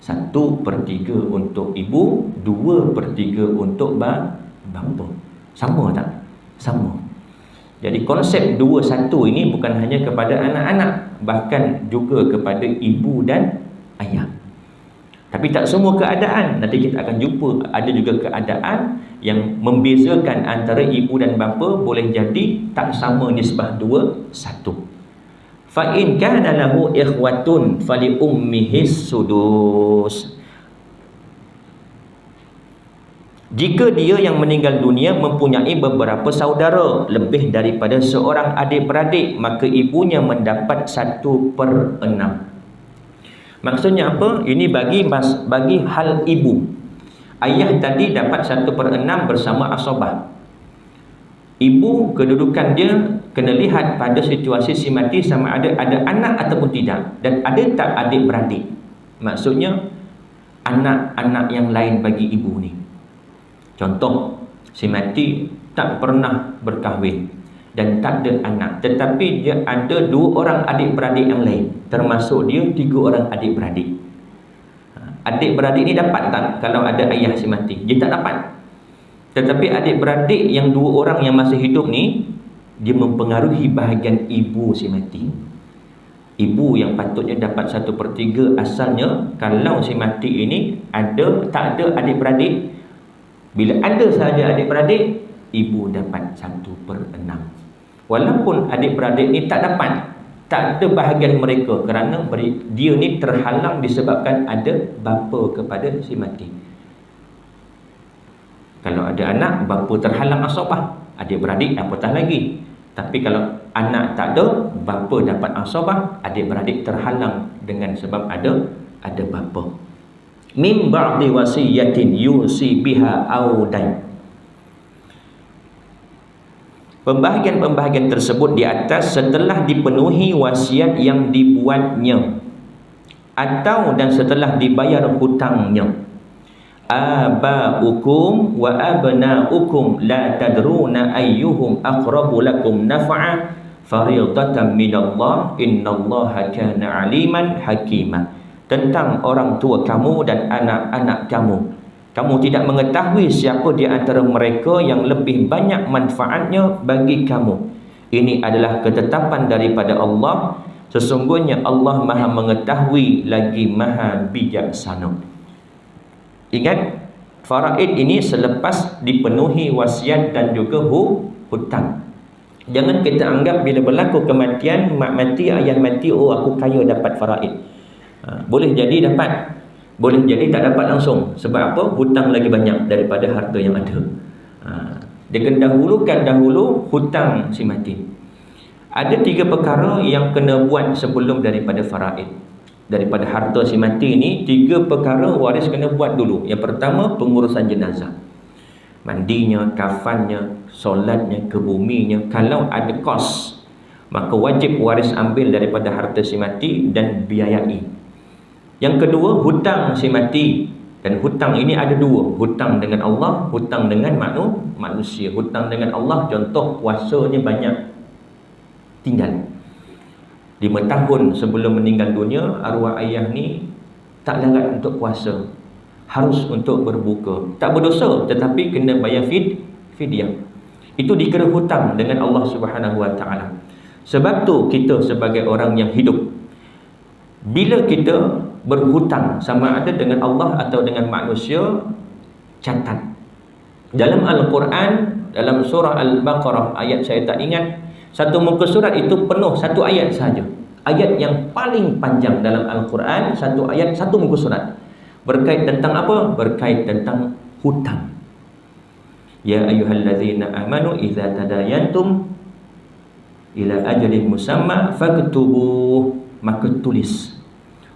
1/3 untuk ibu, 2/3 untuk bapa. Sama tak? Sama. Jadi konsep 2/1 ini bukan hanya kepada anak-anak, bahkan juga kepada ibu dan ayah. Tapi tak semua keadaan. Nanti kita akan jumpa ada juga keadaan yang membezakan antara ibu dan bapa, boleh jadi tak sama nisbah 2/1. Fa in kana lahu ikhwatun fali ummihi sudus. Jika dia yang meninggal dunia mempunyai beberapa saudara, lebih daripada seorang adik-beradik, maka ibunya mendapat 1/6. Maksudnya apa? Ini bagi hal ibu. Ayah tadi dapat 1/6 bersama asobah. Ibu, kedudukan dia kena lihat pada situasi si mati, sama ada anak ataupun tidak, dan ada tak adik-beradik. Maksudnya anak-anak yang lain bagi ibu ni. Contoh, si mati tak pernah berkahwin dan tak ada anak, tetapi dia ada 2 orang adik-beradik yang lain, termasuk dia 3 orang adik-beradik. Adik-beradik ni dapat tak kalau ada ayah si mati? Dia tak dapat. Tetapi adik-beradik yang 2 orang yang masih hidup ni, dia mempengaruhi bahagian ibu si mati. Ibu yang patutnya dapat 1/3 asalnya, kalau si mati ini tak ada adik-beradik. Bila ada sahaja adik-beradik, ibu dapat 1/6. Walaupun adik-beradik ni tak dapat, tak ada bahagian mereka, kerana dia ni terhalang disebabkan ada bapa kepada si mati. Kalau ada anak, bapa terhalang asobah, adik-beradik apatah lagi. Tapi kalau anak tak ada, bapa dapat asobah, adik-beradik terhalang dengan sebab ada bapa. Min ba'di wasiyatin yusi biha audain. Pembahagian-pembahagian tersebut di atas setelah dipenuhi wasiat yang dibuatnya atau dan setelah dibayar hutangnya. Aba'ukum wa abna'ukum la tadruna ayyuhum aqrabu lakum naf'a fariidatan minallah innallaha kana aliman hakima. Tentang orang tua kamu dan anak-anak kamu, kamu tidak mengetahui siapa di antara mereka yang lebih banyak manfaatnya bagi kamu. Ini adalah ketetapan daripada Allah. Sesungguhnya Allah Maha mengetahui lagi Maha bijaksana. Ingat, faraid ini selepas dipenuhi wasiat dan juga hutang. Jangan kita anggap bila berlaku kematian, mak mati, ayah mati, oh aku kaya dapat faraid. Boleh jadi dapat, boleh jadi tak dapat langsung. Sebab apa? Hutang lagi banyak daripada harta yang ada. Dia kena dahulukan dahulu hutang si mati. Ada 3 perkara yang kena buat sebelum daripada faraid. Daripada harta si mati ni, 3 perkara waris kena buat dulu. Yang pertama, pengurusan jenazah. Mandinya, kafannya, solatnya, kebuminya. Kalau ada kos, maka wajib waris ambil daripada harta si mati dan biayai. Yang kedua, hutang si mati. Dan hutang ini ada 2. Hutang dengan Allah, hutang dengan manusia. Hutang dengan Allah, contoh puasanya banyak tinggal. 5 tahun sebelum meninggal dunia, arwah ayah ni tak larat untuk puasa, harus untuk berbuka. Tak berdosa, tetapi kena bayar fidyah. Itu dikira hutang dengan Allah Subhanahu Wa Taala. Sebab tu kita sebagai orang yang hidup, bila kita berhutang sama ada dengan Allah atau dengan manusia, catat. Dalam Al-Quran, dalam surah Al-Baqarah, ayat saya tak ingat, satu muka surat itu penuh 1 ayat saja. Ayat yang paling panjang dalam Al-Quran, 1 ayat, 1 muka surat. Berkait tentang apa? Berkait tentang hutang. Ya ayyuhallazina amanu idza tadayantum ila ajalin musamma faktubuh, maka tulis.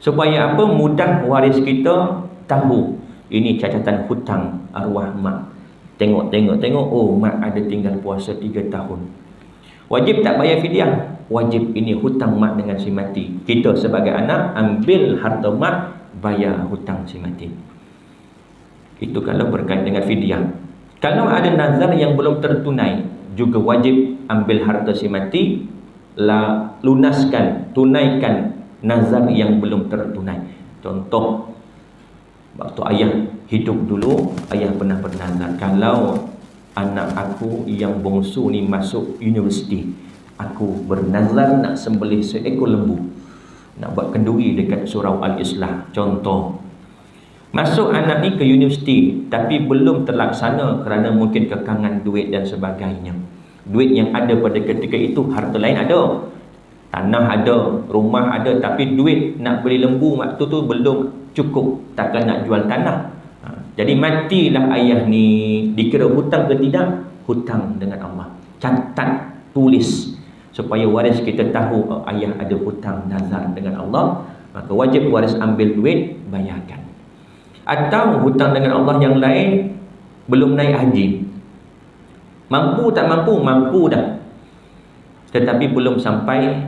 Supaya apa? Mudah waris kita tahu ini catatan hutang arwah mak. Tengok, oh mak ada tinggal puasa 3 tahun. Wajib tak bayar fidyah? Wajib. Ini hutang mak dengan si mati. Kita sebagai anak ambil harta mak, bayar hutang si mati. Itu kalau berkait dengan fidyah. Kalau ada nazar yang belum tertunai, juga wajib ambil harta si mati, lunaskan, tunaikan nazar yang belum tertunai. Contoh, waktu ayah hidup dulu, ayah pernah bernazar, kalau anak aku yang bongsu ni masuk universiti, aku bernazar nak sembelih seekor lembu, nak buat kenduri dekat surau Al-Islah. Contoh, masuk anak ni ke universiti tapi belum terlaksana kerana mungkin kekangan duit dan sebagainya. Duit yang ada pada ketika itu, harta lain ada, tanah ada, rumah ada, tapi duit nak beli lembu waktu tu belum cukup, takkan nak jual tanah. Jadi matilah ayah ni, dikira hutang ke tidak? Hutang dengan Allah. Catat, tulis, supaya waris kita tahu ayah ada hutang nazar dengan Allah, maka wajib waris ambil duit, bayarkan. Atau hutang dengan Allah yang lain, belum naik haji, mampu tak mampu? Mampu dah, tetapi belum sampai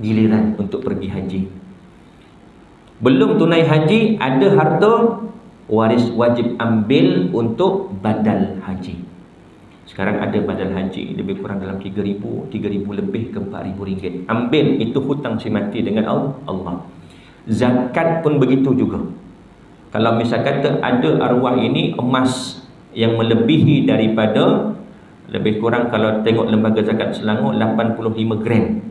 giliran untuk pergi haji, belum tunai haji, ada harta, waris wajib ambil untuk badal haji. Sekarang ada badal haji lebih kurang dalam 3,000 lebih ke 4,000 ringgit. Ambil, itu hutang si mati dengan Allah. Zakat pun begitu juga. Kalau misal kata ada arwah ini emas yang melebihi daripada, lebih kurang kalau tengok lembaga zakat Selangor, 85 gram.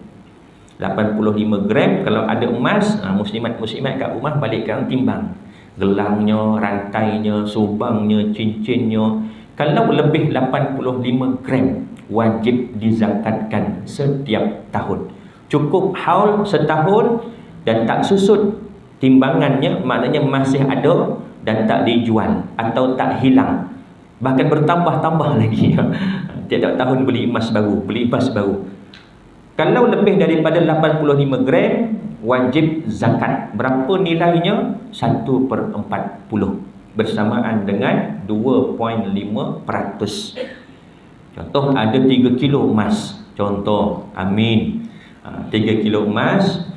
85 gram. Kalau ada emas, muslimat-muslimat kat rumah balikkan timbang, gelangnya, rantainya, subangnya, cincinnya. Kalau lebih 85 gram, wajib dizakatkan setiap tahun. Cukup haul setahun dan tak susut timbangannya, maknanya masih ada dan tak dijual atau tak hilang, bahkan bertambah-tambah lagi. Tiap tahun beli emas baru. Kalau lebih daripada 85 gram, wajib zakat. Berapa nilainya? 1/40, bersamaan dengan 2.5%. Contoh, ada 3 kilo emas. Contoh, amin, 3 kilo emas,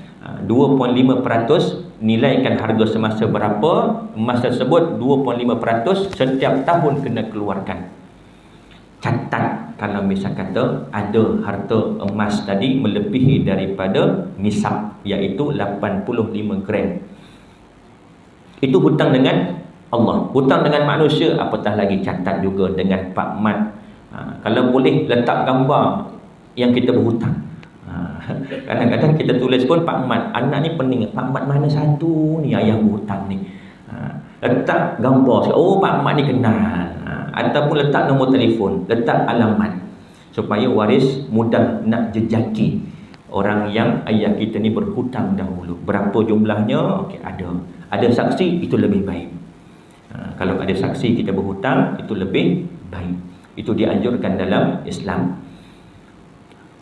2.5%, nilaikan harga semasa berapa, emas tersebut 2.5%, setiap tahun kena keluarkan. Catat. kalau misal kata ada harta emas tadi melebihi daripada nisab, iaitu 85 gram. Itu hutang dengan Allah. Hutang dengan manusia, apatah lagi catat juga dengan Pak Mat. Kalau boleh letak gambar yang kita berhutang. Kadang-kadang kita tulis pun Pak Mat, anak ni pening, Pak Mat mana satu ni ayah berhutang ni. Letak gambar, oh Pak Mat ni kenal. Ataupun letak nombor telefon, letak alamat, supaya waris mudah nak jejaki orang yang ayah kita ni berhutang dahulu. Berapa jumlahnya? Okey, ada saksi, itu lebih baik. Kalau ada saksi kita berhutang, itu lebih baik. Itu dianjurkan dalam Islam.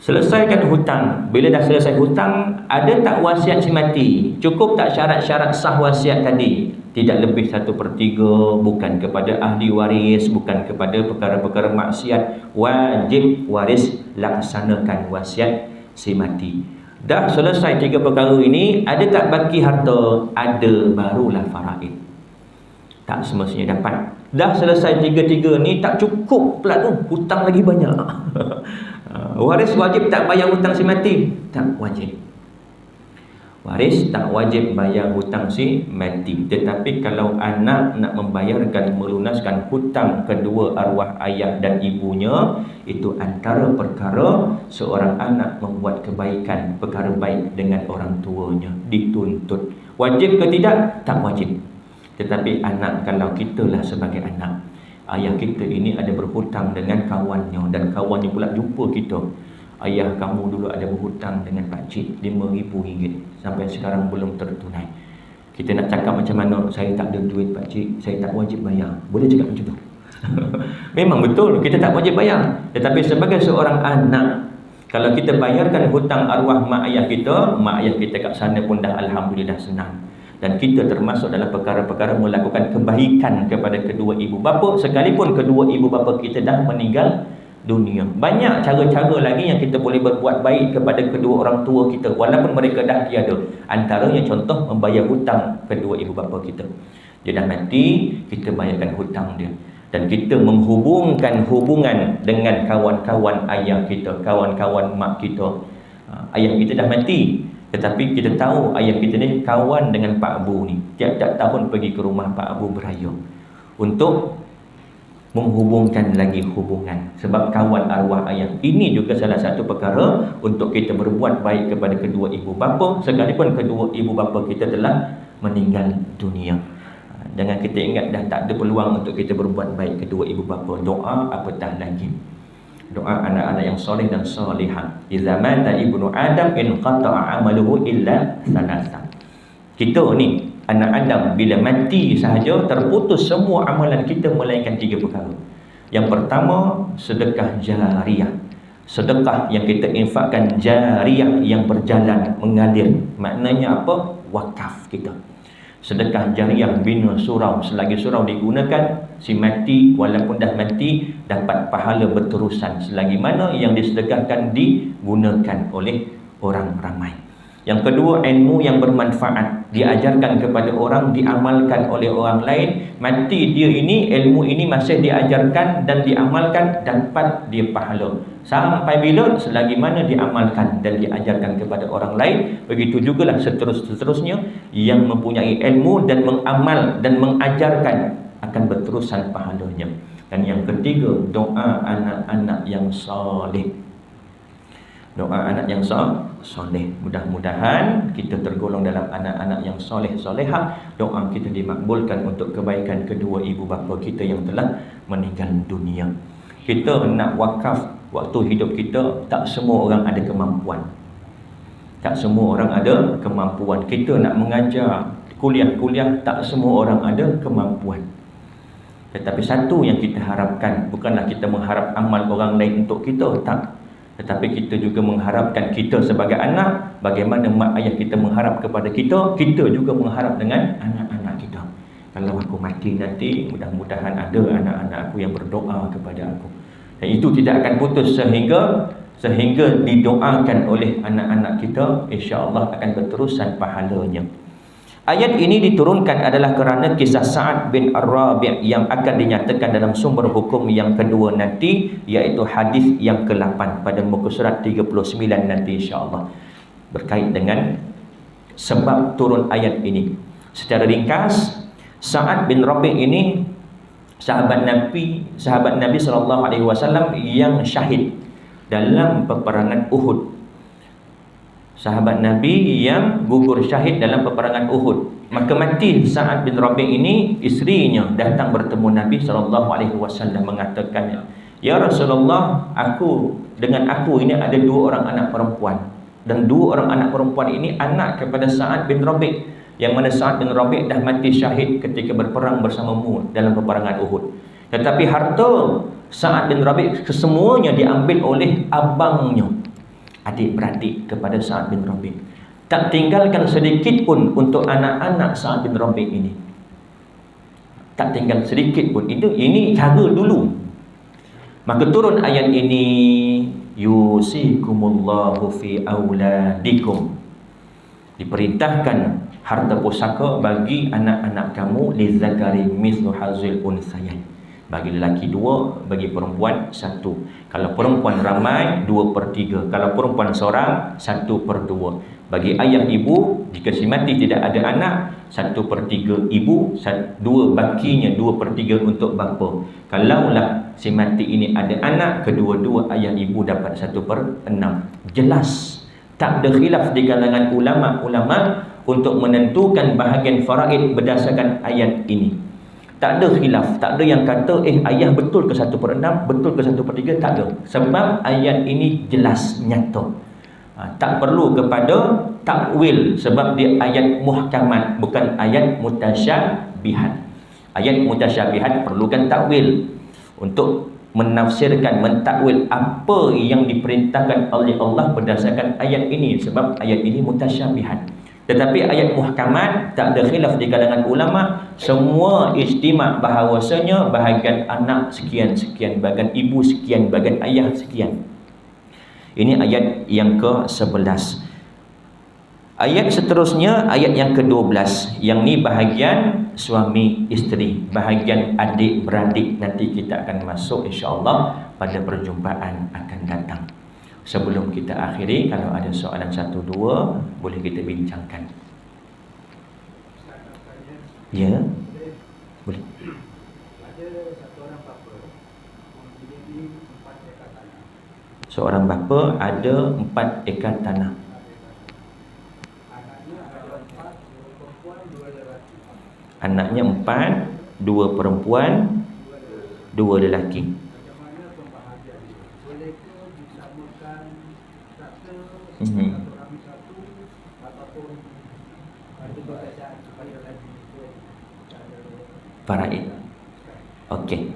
Selesaikan hutang. Bila dah selesai hutang, ada tak wasiat si mati? Cukup tak syarat-syarat sah wasiat tadi? Tidak lebih 1/3, bukan kepada ahli waris, bukan kepada perkara-perkara maksiat. Wajib waris laksanakan wasiat si mati. Dah selesai 3 perkara ini, ada tak baki harta? Ada, barulah faraid. Tak semestinya dapat. Dah selesai 3 ni, tak cukup pula tu, hutang lagi banyak. Waris wajib tak bayar hutang si mati? Tak wajib. Waris tak wajib bayar hutang si mati. Tetapi kalau anak nak membayarkan, melunaskan hutang kedua arwah ayah dan ibunya, itu antara perkara seorang anak membuat kebaikan, perkara baik dengan orang tuanya, dituntut. Wajib ke tidak? Tak wajib. Tetapi anak, kalau kitalah sebagai anak, ayah kita ini ada berhutang dengan kawannya, dan kawannya pula jumpa kita, ayah kamu dulu ada berhutang dengan pakcik RM5,000, sampai sekarang belum tertunai. Kita nak cakap macam mana? Saya tak ada duit pakcik, saya tak wajib bayar. Boleh cakap macam tu? Memang betul, kita tak wajib bayar. Tetapi sebagai seorang anak, kalau kita bayarkan hutang arwah mak ayah kita kat sana pun dah alhamdulillah senang. Dan kita termasuk dalam perkara-perkara melakukan kebaikan kepada kedua ibu bapa, sekalipun kedua ibu bapa kita dah meninggal dunia. Banyak cara-cara lagi yang kita boleh berbuat baik kepada kedua orang tua kita walaupun mereka dah tiada. Antaranya contoh membayar hutang kedua ibu bapa kita. Dia dah mati, kita bayarkan hutang dia. Dan kita menghubungkan hubungan dengan kawan-kawan ayah kita, kawan-kawan mak kita. Ayah kita dah mati, tetapi kita tahu ayah kita ni kawan dengan Pak Abu ni. Tiap-tiap tahun pergi ke rumah Pak Abu beraya untuk menghubungkan lagi hubungan. Sebab kawan arwah ayah. Ini juga salah satu perkara untuk kita berbuat baik kepada kedua ibu bapa, sekalipun kedua ibu bapa kita telah meninggal dunia. Jangan kita ingat dah tak ada peluang untuk kita berbuat baik kedua ibu bapa. Doa apatah lagi. Doa anak-anak yang soleh dan solihah. Iza mata ibnu Adam in qata'a amaluhu illa thalatha. Kita ni, anak Adam, bila mati sahaja terputus semua amalan kita melainkan 3 perkara. Yang pertama, sedekah jariyah. Sedekah yang kita infakkan jariyah, yang berjalan, mengalir. Maknanya apa? Wakaf kita. Sedekah jariyah bina surau. Selagi surau digunakan, si mati walaupun dah mati dapat pahala berterusan selagi mana yang disedekahkan digunakan oleh orang ramai. Yang kedua, ilmu yang bermanfaat, diajarkan kepada orang, diamalkan oleh orang lain. Mati dia ini, ilmu ini masih diajarkan dan diamalkan, dapat dia pahala. Sampai bila? Selagi mana diamalkan dan diajarkan kepada orang lain. Begitu jugalah seterusnya yang mempunyai ilmu dan mengamal dan mengajarkan akan berterusan pahalanya. Dan yang ketiga, doa anak-anak yang soleh. Doa anak yang soleh. Mudah-mudahan kita tergolong dalam anak-anak yang soleh solehah. Doa kita dimakbulkan untuk kebaikan kedua ibu bapa kita yang telah meninggal dunia. Kita nak wakaf waktu hidup kita, tak semua orang ada kemampuan. Tak semua orang ada kemampuan. Kita nak mengajar kuliah-kuliah, tak semua orang ada kemampuan. Tetapi satu yang kita harapkan, bukanlah kita mengharap amal orang lain untuk kita, tak. Tetapi kita juga mengharapkan kita sebagai anak, bagaimana mak ayah kita mengharap kepada kita, kita juga mengharap dengan anak-anak kita. Kalau aku mati nanti, mudah-mudahan ada anak-anak aku yang berdoa kepada aku. Dan itu tidak akan putus sehingga didoakan oleh anak-anak kita, insya-Allah akan berterusan pahalanya. Ayat ini diturunkan adalah kerana kisah Sa'ad bin Ar-Rabi' yang akan dinyatakan dalam sumber hukum yang kedua nanti, iaitu hadis yang ke-8 pada muka surat 39 nanti insya-Allah, berkait dengan sebab turun ayat ini. Secara ringkas, Sa'ad bin Rabi' ini sahabat Nabi SAW yang syahid dalam peperangan Uhud. Sahabat Nabi yang gugur syahid dalam peperangan Uhud. Maka mati Sa'ad bin Rabi' ini, isterinya datang bertemu Nabi SAW mengatakan, "Ya Rasulullah, dengan aku ini ada 2 orang anak perempuan, dan 2 orang anak perempuan ini anak kepada Sa'ad bin Rabi', yang mana Sa'ad bin Rabi' dah mati syahid ketika berperang bersamamu dalam peperangan Uhud. Tetapi harta Sa'ad bin Rabi' kesemuanya diambil oleh abangnya, adik-beradik kepada Sa'ad bin Rabi'. Tak tinggalkan sedikit pun untuk anak-anak Sa'ad bin Rabi' ini. Tak tinggal sedikit pun. Ini cara dulu. Maka turun ayat ini, yusikumullahu fi auladikum. Diperintahkan harta pusaka bagi anak-anak kamu, lizakari mithlu hazil unsayain. Bagi lelaki 2, bagi perempuan 1. Kalau perempuan ramai, 2/3. Kalau perempuan seorang, 1/2. Bagi ayah ibu, jika si mati tidak ada anak, 1/3 ibu, 2 bakinya 2/3 untuk bapa. Kalaulah si mati ini ada anak, kedua-dua ayah ibu dapat 1/6. Jelas, tak ada khilaf di kalangan ulama-ulama untuk menentukan bahagian faraid berdasarkan ayat ini. Tak ada khilaf, tak ada yang kata ayah betul ke 1/6, betul ke 1/3, tak ada. Sebab ayat ini jelas, nyata. Tak perlu kepada takwil, sebab dia ayat muhkamat, bukan ayat mutasyabihat. Ayat mutasyabihat perlukan takwil untuk menafsirkan, mentakwil apa yang diperintahkan oleh Allah berdasarkan ayat ini, sebab ayat ini mutasyabihat. Tetapi ayat muhkamat tak ada khilaf di kalangan ulama, semua ijtima' bahawasanya bahagian anak sekian-sekian, bahagian ibu sekian, bahagian ayah sekian. Ini ayat yang ke-11. Ayat seterusnya, ayat yang ke-12. Yang ni bahagian suami isteri, bahagian adik-beradik. Nanti kita akan masuk insya-Allah pada perjumpaan akan datang. Sebelum kita akhiri, kalau ada soalan 1-2 boleh kita bincangkan. Ya, boleh. Seorang bapa ada 4 ekar tanah. Anaknya 4, 2 perempuan, 2 lelaki. Faraid. Okey.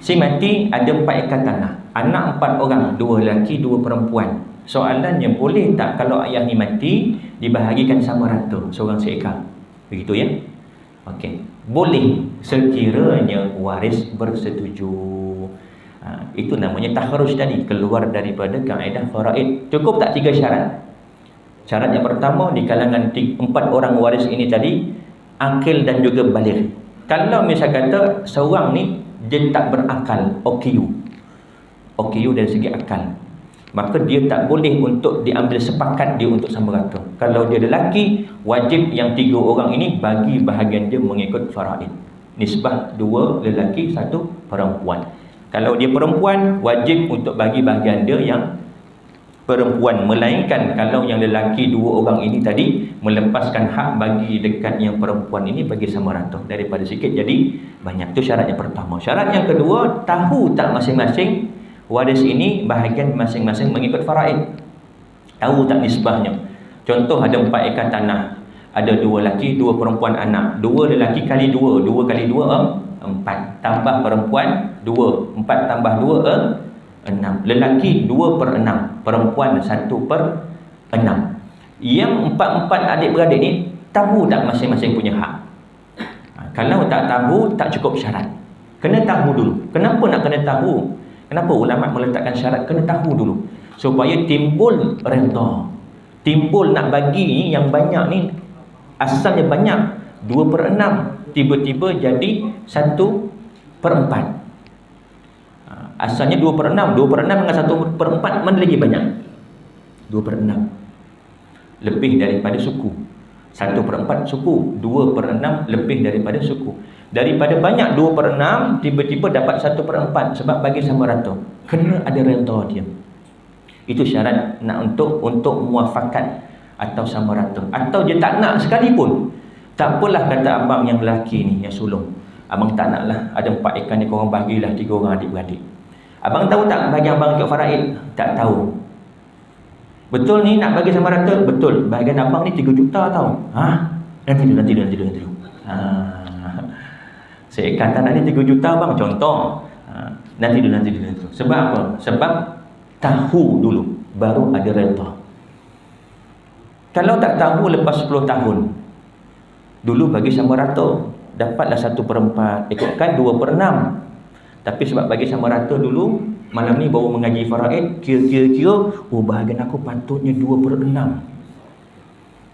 Si mati ada 4 ekar tanah. Anak 4 orang, 2 lelaki, 2 perempuan. Soalannya, boleh tak kalau ayah ni mati dibahagikan sama rata, seorang seekar? Begitu ya? Okey. Boleh sekiranya waris bersetuju. Itu namanya taharruj tadi, keluar daripada kaedah faraid. Cukup tak 3 syarat? Syarat yang pertama, di kalangan 4 orang waris ini tadi, akil dan juga baligh. Kalau misal kata seorang ni dia tak berakal, OKU dari segi akal, maka dia tak boleh untuk diambil sepakat dia untuk sama rata. Kalau dia lelaki, wajib yang 3 orang ini bagi bahagian dia mengikut faraid. Nisbah 2 lelaki, 1 perempuan. Kalau dia perempuan, wajib untuk bagi bahagian dia yang perempuan. Melainkan kalau yang lelaki 2 orang ini tadi melepaskan hak bagi dekat yang perempuan ini, bagi sama rata, daripada sikit jadi banyak. Itu syarat yang pertama. Syarat yang kedua, tahu tak masing-masing waris ini bahagian masing-masing mengikut faraid. Tahu tak nisbahnya. Contoh, ada 4 ekar tanah, ada 2 lelaki, 2 perempuan anak. 2 lelaki kali 2, 2 kali 2 4, tambah perempuan 2, 4 tambah 2 6. Lelaki 2/6, perempuan 1/6. Yang 4 adik-beradik ni tahu tak masing-masing punya hak? Kalau tak tahu, tak cukup syarat. Kena tahu dulu. Kenapa nak kena tahu? Kenapa ulama meletakkan syarat kena tahu dulu? Supaya timbul redha, timbul nak bagi ni yang banyak ni Asalnya banyak 2/6, tiba-tiba jadi 1/4. Asalnya 2/6 dengan 1/4 mana lagi banyak? 2/6. Lebih daripada suku. 1/4 suku, 2/6 lebih daripada suku. Daripada banyak 2/6 tiba-tiba dapat 1/4 sebab bagi sama rata. Kena ada reda dia. Itu syarat nak untuk muafakat atau sama rata. Atau dia tak nak sekalipun, tak apalah kata abang yang lelaki ni yang sulung. Abang tak nak lah, ada 4 ekar ni korang bagilah 3 orang adik-beradik. Abang tahu tak bagi abang ikut faraid? Tak tahu. Betul ni nak bagi sama rata? Betul. Bahagian abang ni 3 juta tau. Nanti dulu. Seekar tanah ni 3 juta bang, contoh. Nanti dulu. Sebab apa? Sebab tahu dulu, baru ada reda. Kalau tak tahu lepas 10 tahun, dulu bagi sama rata, dapatlah 1/4, ikutkan 2/6. Tapi sebab bagi sama rata dulu, malam ni baru mengaji faraid, kira-kira, bahagian aku patutnya 2/6.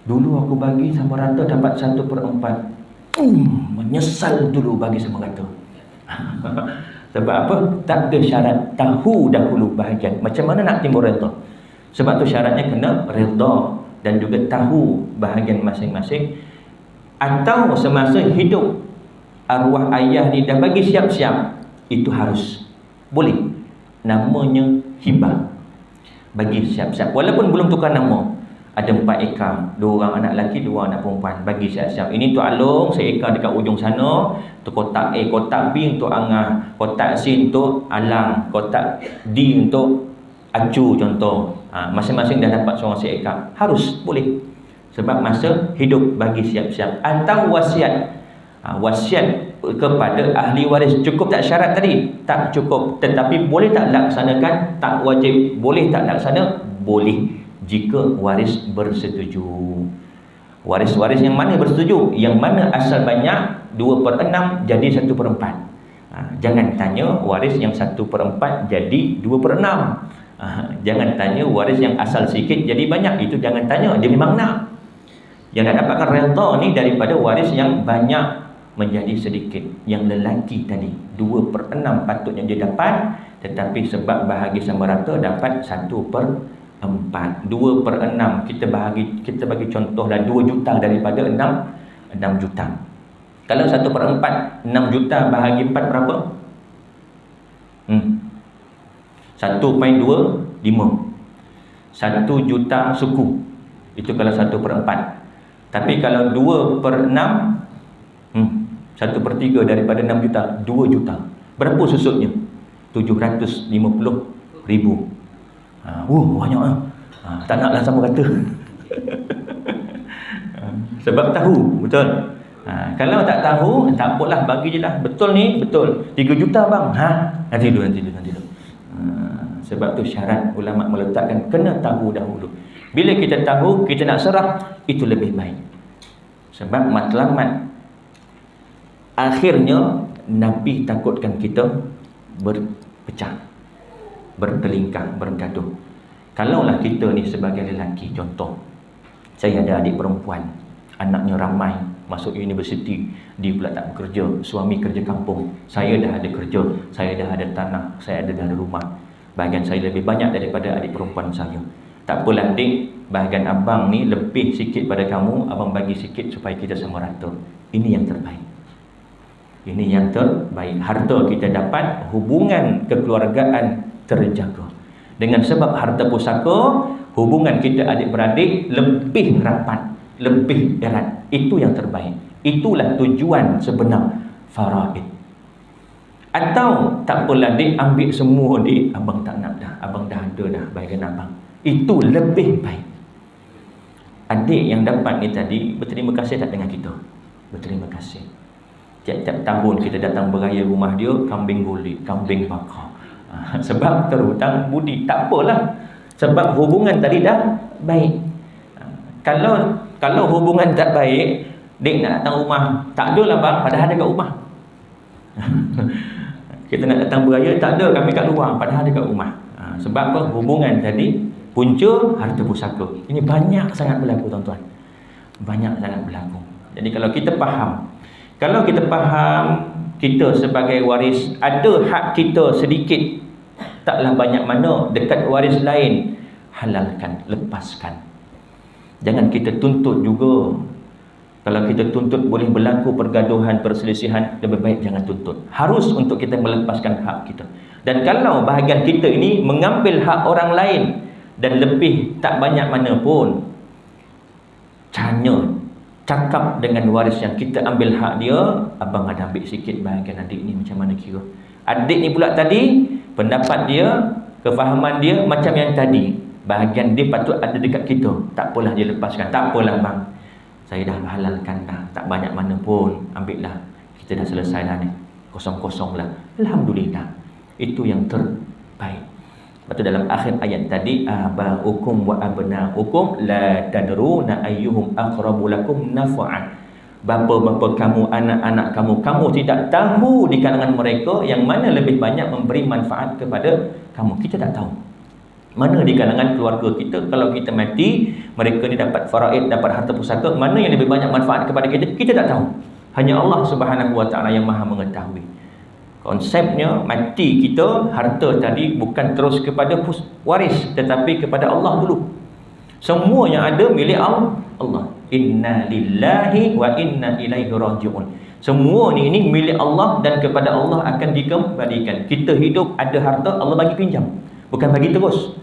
Dulu aku bagi sama rata dapat 1/4. Menyesal dulu bagi sama rata. Sebab apa? Tak ada syarat tahu dahulu bahagian. Macam mana nak timbul reda? Sebab tu syaratnya kena reda dan juga tahu bahagian masing-masing. Atau semasa hidup arwah ayah ni dah bagi siap-siap, itu harus boleh. Namanya hibah. Bagi siap-siap walaupun belum tukar nama. Ada 4 ekar, 2 orang anak lelaki, 2 anak perempuan, bagi siap-siap. Ini Tok Along seekar dekat ujung sana, tu kotak A, kotak B untuk Angah, kotak C untuk Alang, kotak D untuk Acu contoh. Masing-masing dah dapat seorang seekar. Harus boleh. Sebab masa hidup bagi siap-siap. Atau wasiat. Wasiat kepada ahli waris. Cukup tak syarat tadi? Tak cukup. Tetapi boleh tak laksanakan? Tak wajib. Boleh tak laksana? Boleh. Jika waris bersetuju. Waris-waris yang mana bersetuju? Yang mana asal banyak 2/6 jadi 1/4. Jangan tanya waris yang 1/4 jadi 2/6. Jangan tanya waris yang asal sikit jadi banyak. Itu jangan tanya. Dia memang nak. Yang nak dapatkan reda ni daripada waris yang banyak menjadi sedikit. Yang lelaki tadi 2/6 patutnya dia dapat, tetapi sebab bahagi sama rata dapat 1/4. 2/6 kita bagi contohlah 2 juta daripada 6 juta. Kalau 1/4 6 juta bahagi 4 berapa? 1.25. 1 juta suku. Itu kalau 1/4. Tapi kalau 2/6, 1/3 daripada 6 juta, 2 juta. Berapa susutnya? 750,000. Banyak lah. Tak naklah sama kata. Sebab tahu, betul. Kalau tak tahu, tak apalah, bagi je lah. Betul ni, betul. 3 juta bang. Nanti dulu. Sebab tu syarat ulama meletakkan kena tahu dahulu. Bila kita tahu, kita nak serah, itu lebih baik. Sebab matlamat akhirnya Nabi takutkan kita berpecah, bertelingkah, bergaduh. Kalaulah kita ni sebagai lelaki, contoh, saya ada adik perempuan, anaknya ramai, masuk universiti, dia pula tak bekerja, suami kerja kampung, saya dah ada kerja, saya dah ada tanah, saya dah ada rumah, bahagian saya lebih banyak daripada adik perempuan saya. Tak apalah dik, bahagian abang ni lebih sikit pada kamu, abang bagi sikit supaya kita sama rata. Ini yang terbaik. Ini yang terbaik. Harta kita dapat, hubungan kekeluargaan terjaga. Dengan sebab harta pusaka, hubungan kita adik-beradik lebih rapat, lebih erat. Itu yang terbaik. Itulah tujuan sebenar faraid. Atau tak apalah dik, ambil semua dik, abang tak nak dah, abang dah ada dah bahagian abang. Itu lebih baik. Adik yang dapat ni tadi berterima kasih tak dengan kita? Berterima kasih. Tiap-tiap tahun kita datang beraya rumah dia, kambing gulit, kambing bakar. Sebab terhutang budi. Tak apalah, sebab hubungan tadi dah baik. Kalau hubungan tak baik, dik nak datang rumah, tak adalah bang, padahal ada kat rumah. Kita nak datang beraya, tak ada, kami kat luar, padahal ada kat rumah. Sebab apa? Hubungan tadi punca harta pusaka. Ini banyak sangat berlaku tuan-tuan. Banyak sangat berlaku. Jadi kalau kita faham, kita sebagai waris ada hak kita sedikit, taklah banyak mana dekat waris lain, halalkan, lepaskan. Jangan kita tuntut juga. Kalau kita tuntut boleh berlaku pergaduhan, perselisihan, lebih baik jangan tuntut. Harus untuk kita melepaskan hak kita. Dan kalau bahagian kita ini mengambil hak orang lain dan lebih tak banyak mana pun, cakap dengan waris yang kita ambil hak dia, abang ada ambil sikit bahagian adik ni, macam mana kira. Adik ni pula tadi, pendapat dia, kefahaman dia macam yang tadi, bahagian dia patut ada dekat kita, tak apalah dia lepaskan. Tak apalah bang, saya dah halalkan dah, tak banyak mana pun, ambil lah, kita dah selesai dah ni, kosong-kosong lah. Alhamdulillah, itu yang terbaik. Lepas tu dalam akhir ayat tadi, aba'ukum wa abna'ukum la tadruna ayyuhum aqrabu lakum naf'an. Bapa-bapa kamu, anak-anak kamu, kamu tidak tahu di kalangan mereka yang mana lebih banyak memberi manfaat kepada kamu. Kita tak tahu mana di kalangan keluarga kita, kalau kita mati, mereka ni dapat faraid, dapat harta pusaka, mana yang lebih banyak manfaat kepada kita, kita tak tahu. Hanya Allah Subhanahu wa taala yang Maha mengetahui. Konsepnya mati kita, harta tadi bukan terus kepada waris, tetapi kepada Allah dulu. Semua yang ada milik Allah. Inna lillahi wa inna ilaihi raji'un. Semua ni milik Allah dan kepada Allah akan dikembalikan. Kita hidup ada harta, Allah bagi pinjam, bukan bagi terus.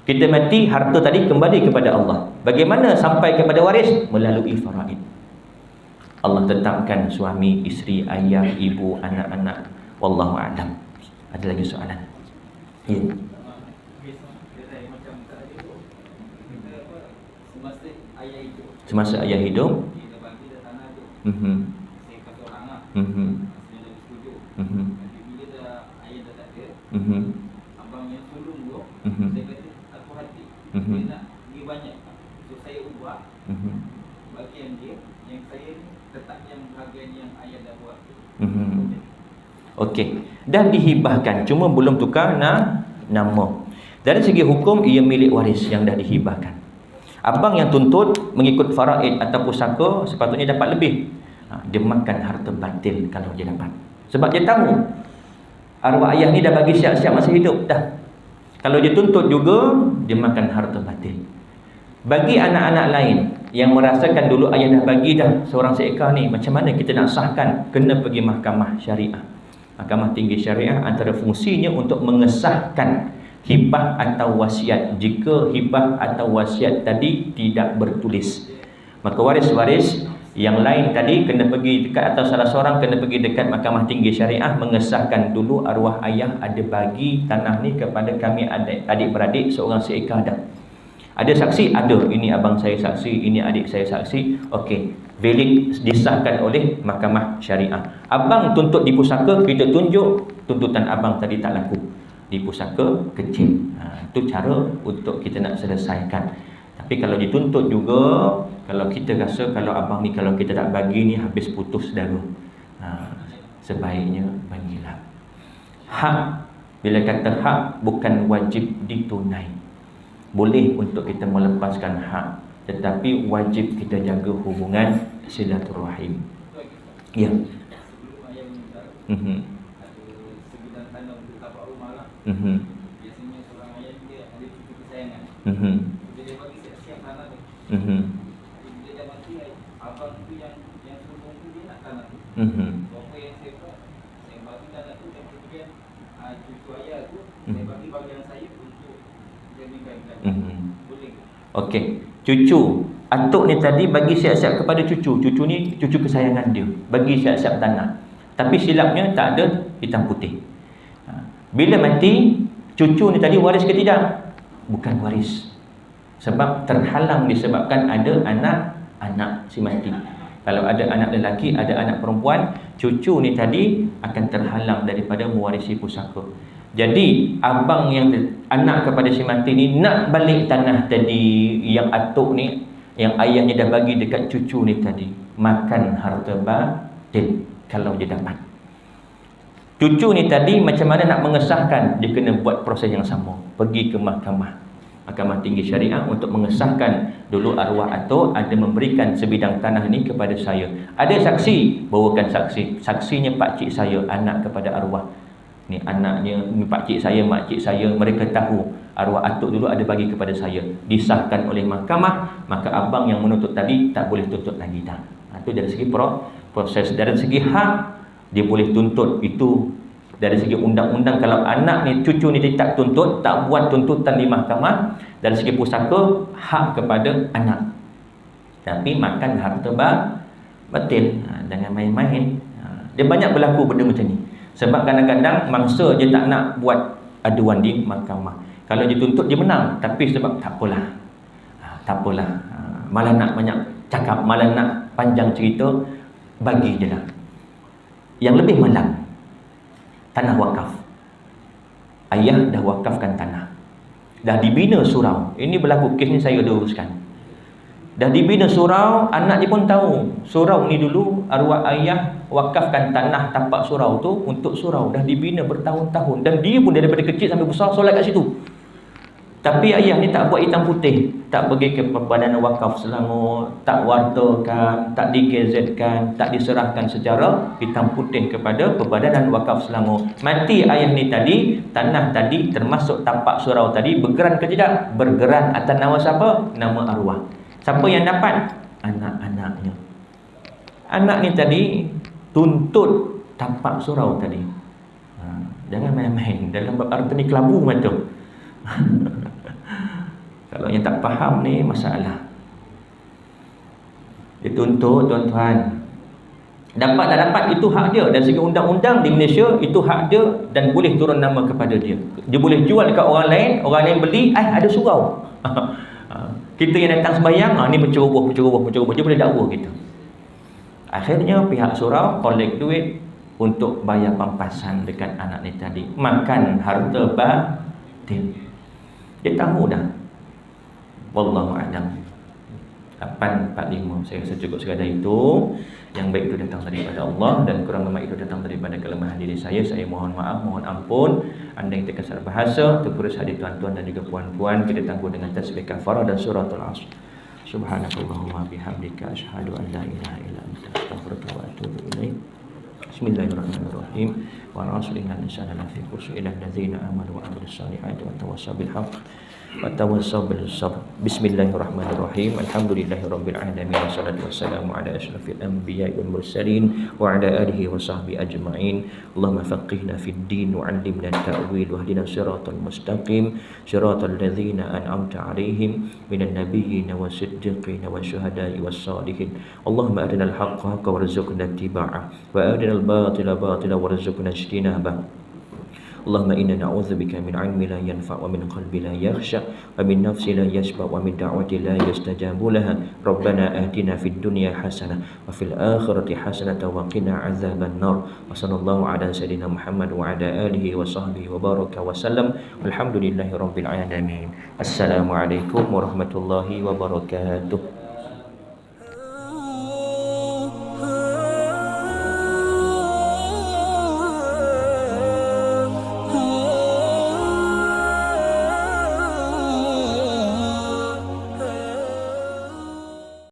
Kita mati, harta tadi kembali kepada Allah. Bagaimana sampai kepada waris? Melalui faraid. Allah tetapkan suami, isteri, ayah, ibu, anak-anak. Wallahu a'lam. Ada lagi soalan? Ya. Semasa ayah hidup, abang yang tolong tu, saya kata aku hati, dia nak dia banyak, so saya ubah bagian dia, yang saya tetap yang bahagian yang ayah dah buat. Okey, dah dihibahkan, cuma belum tukar nama. Dari segi hukum, ia milik waris yang dah dihibahkan. Abang yang tuntut mengikut faraid atau pusaka, sepatutnya dapat lebih. Dia makan harta batil kalau dia dapat, sebab dia tahu arwah ayah ni dah bagi siap-siap masa hidup dah. Kalau dia tuntut juga, dia makan harta batil. Bagi anak-anak lain yang merasakan dulu ayah dah bagi dah seorang seekar ni, macam mana kita nak sahkan? Kena pergi mahkamah syariah. Mahkamah tinggi syariah antara fungsinya untuk mengesahkan hibah atau wasiat. Jika hibah atau wasiat tadi tidak bertulis, maka waris-waris yang lain tadi kena pergi dekat, atau salah seorang kena pergi dekat mahkamah tinggi syariah, mengesahkan dulu arwah ayah ada bagi tanah ni kepada kami adik-beradik seorang seekar dah. Ada saksi? Ada. Ini abang saya saksi, ini adik saya saksi. Okey, valid, disahkan oleh mahkamah syariah. Abang tuntut di pusaka, kita tunjuk tuntutan abang tadi tak laku di pusaka kecil. Itu cara untuk kita nak selesaikan. Tapi kalau dituntut juga, kalau kita rasa kalau abang ni kalau kita tak bagi ni habis putus darah, sebaiknya bagilah. Hak, bila kata hak, bukan wajib ditunai. Boleh untuk kita melepaskan hak, tetapi wajib kita jaga hubungan silaturahim. Ya. Sebidang tanah untuk tapak rumah lah. Biasanya seorang ayah dia ada cucu kesayangan. Dia bagi siap-siap tanah tu. Bila dia mati, abang tu yang sulung tu dia nak tanah tu. Apa yang saya buat, saya bagi tanah tu, dan kemudian cucu ayah tu saya bagi bagian saya untuk jadikan. Boleh. Okey, cucu atuk ni tadi bagi siap-siap kepada cucu. Cucu ni cucu kesayangan dia, bagi siap-siap tanah. Tapi silapnya tak ada hitam putih. Bila mati, cucu ni tadi waris ke tidak? Bukan waris. Sebab terhalang disebabkan ada anak-anak si mati. Kalau ada anak lelaki, ada anak perempuan, cucu ni tadi akan terhalang daripada mewarisi pusaka. Jadi abang yang anak kepada si mati ni nak balik tanah tadi yang atuk ni, yang ayahnya dah bagi dekat cucu ni tadi, makan harta batil kalau dia dapat. Cucu ni tadi macam mana nak mengesahkan? Dia kena buat proses yang sama, pergi ke mahkamah. Mahkamah Tinggi Syariah untuk mengesahkan dulu arwah atuk ada memberikan sebidang tanah ni kepada saya. Ada saksi, bawakan saksi. Saksinya pak cik saya, anak kepada arwah. Ni anaknya, ni pak cik saya, mak cik saya, mereka tahu arwah atuk dulu ada bagi kepada saya. Disahkan oleh mahkamah, maka abang yang menuntut tadi tak boleh tuntut lagi dah. Itu dari segi proses. Dari segi hak dia boleh tuntut. Itu dari segi undang-undang. Kalau anak ni, cucu ni dia tak tuntut, tak buat tuntutan di mahkamah, dari segi pusaka hak kepada anak. Tapi makan harta batil. Jangan main-main. Dia banyak berlaku benda macam ni. Sebab kadang-kadang mangsa dia tak nak buat aduan di mahkamah. Kalau dia tuntut dia menang, tapi sebab tak apalah. Malah nak banyak cakap, malah nak panjang cerita, bagi je lah. Yang lebih malang, tanah wakaf. Ayah dah wakafkan tanah, dah dibina surau. Ini berlaku, kes ni saya dah uruskan. Dah dibina surau, anak dia pun tahu surau ni dulu arwah ayah wakafkan tanah tapak surau tu untuk surau. Dah dibina bertahun-tahun, dan dia pun daripada kecil sampai besar solat kat situ. Tapi ayah ni tak buat hitam putih, tak pergi ke Badan Wakaf Selangor, tak wartakan, tak di-gazetkan, tak diserahkan secara hitam putih kepada Perbadanan Wakaf Selangor. Mati ayah ni tadi, tanah tadi termasuk tapak surau tadi bergeran ke tidak? Bergeran atas nama siapa? Nama arwah. Siapa yang dapat? Anak-anaknya. Anak ni tadi tuntut tapak surau tadi. Jangan main-main dalam bab harta ni, kelabu macam. Kalau yang tak faham ni masalah. Dia tuntut, tuan-tuan. Dapat tak dapat itu hak dia. Dari segi undang-undang di Malaysia itu hak dia dan boleh turun nama kepada dia. Dia boleh jual dekat orang lain beli, ada surau. Kita yang datang sembahyang, ni menceroboh. Dia boleh dakwa kita. Akhirnya pihak surau collect duit untuk bayar pampasan dekat anak ni tadi. Makan harta batil. Dia tahu dah. Wallahu a'lam. 8:45. Saya rasa cukup sekadar itu. Yang baik itu datang daripada Allah dan kurang lemah itu datang daripada kelemahan diri saya. Saya mohon maaf, mohon ampun. Anda yang terkesar bahasa, terkurus hadir tuan-tuan dan juga puan-puan, kita tangguh dengan tasbih kafarah dan suratul Asr. Subhanakallahumma bihamdika asyhadu an la ilaha illa anta astaghfiruka wa atubu ilaik. Bismillahirrahmanirrahim. Wa rasulina insana la fi khusy ila alladzina amanu wa amilus solihati wa tawassaw bil haqq wa tawassaw bis sabr. Bismillahirrahmanirrahim. Alhamdulillahirabbil alamin wassalatu wassalamu ala asyrafil anbiya'i wal mursalin wa ala alihi wa sahbihi ajma'in. Allahumma faqihna fid din wa 'allimna at-ta'wil wa hdina siratal mustaqim siratal ladzina an'amta 'alaihim minan nabiyyin was-siddiqin wasyuhada'i was-salihin. Allahumma arinal haqqa haqqan warzuqna ittiba'ah wa arinal batila batila warzuqna ijtinabah. Allahumma inna na'udzubika min 'ilmin la yanfa' wa min qalbin la yakhsha wa min nafsin la yashba' wa min da'watin la yustajabu laha. Rabbana atina fid dunya hasanah wa fil akhirati hasanah wa qina 'adzaban nar. Wa sallallahu ala sayyidina Muhammad wa ala alihi wa sahbihi wa baraka wa sallam. Walhamdulillahirabbil alamin. Assalamualaikum warahmatullahi wabarakatuh.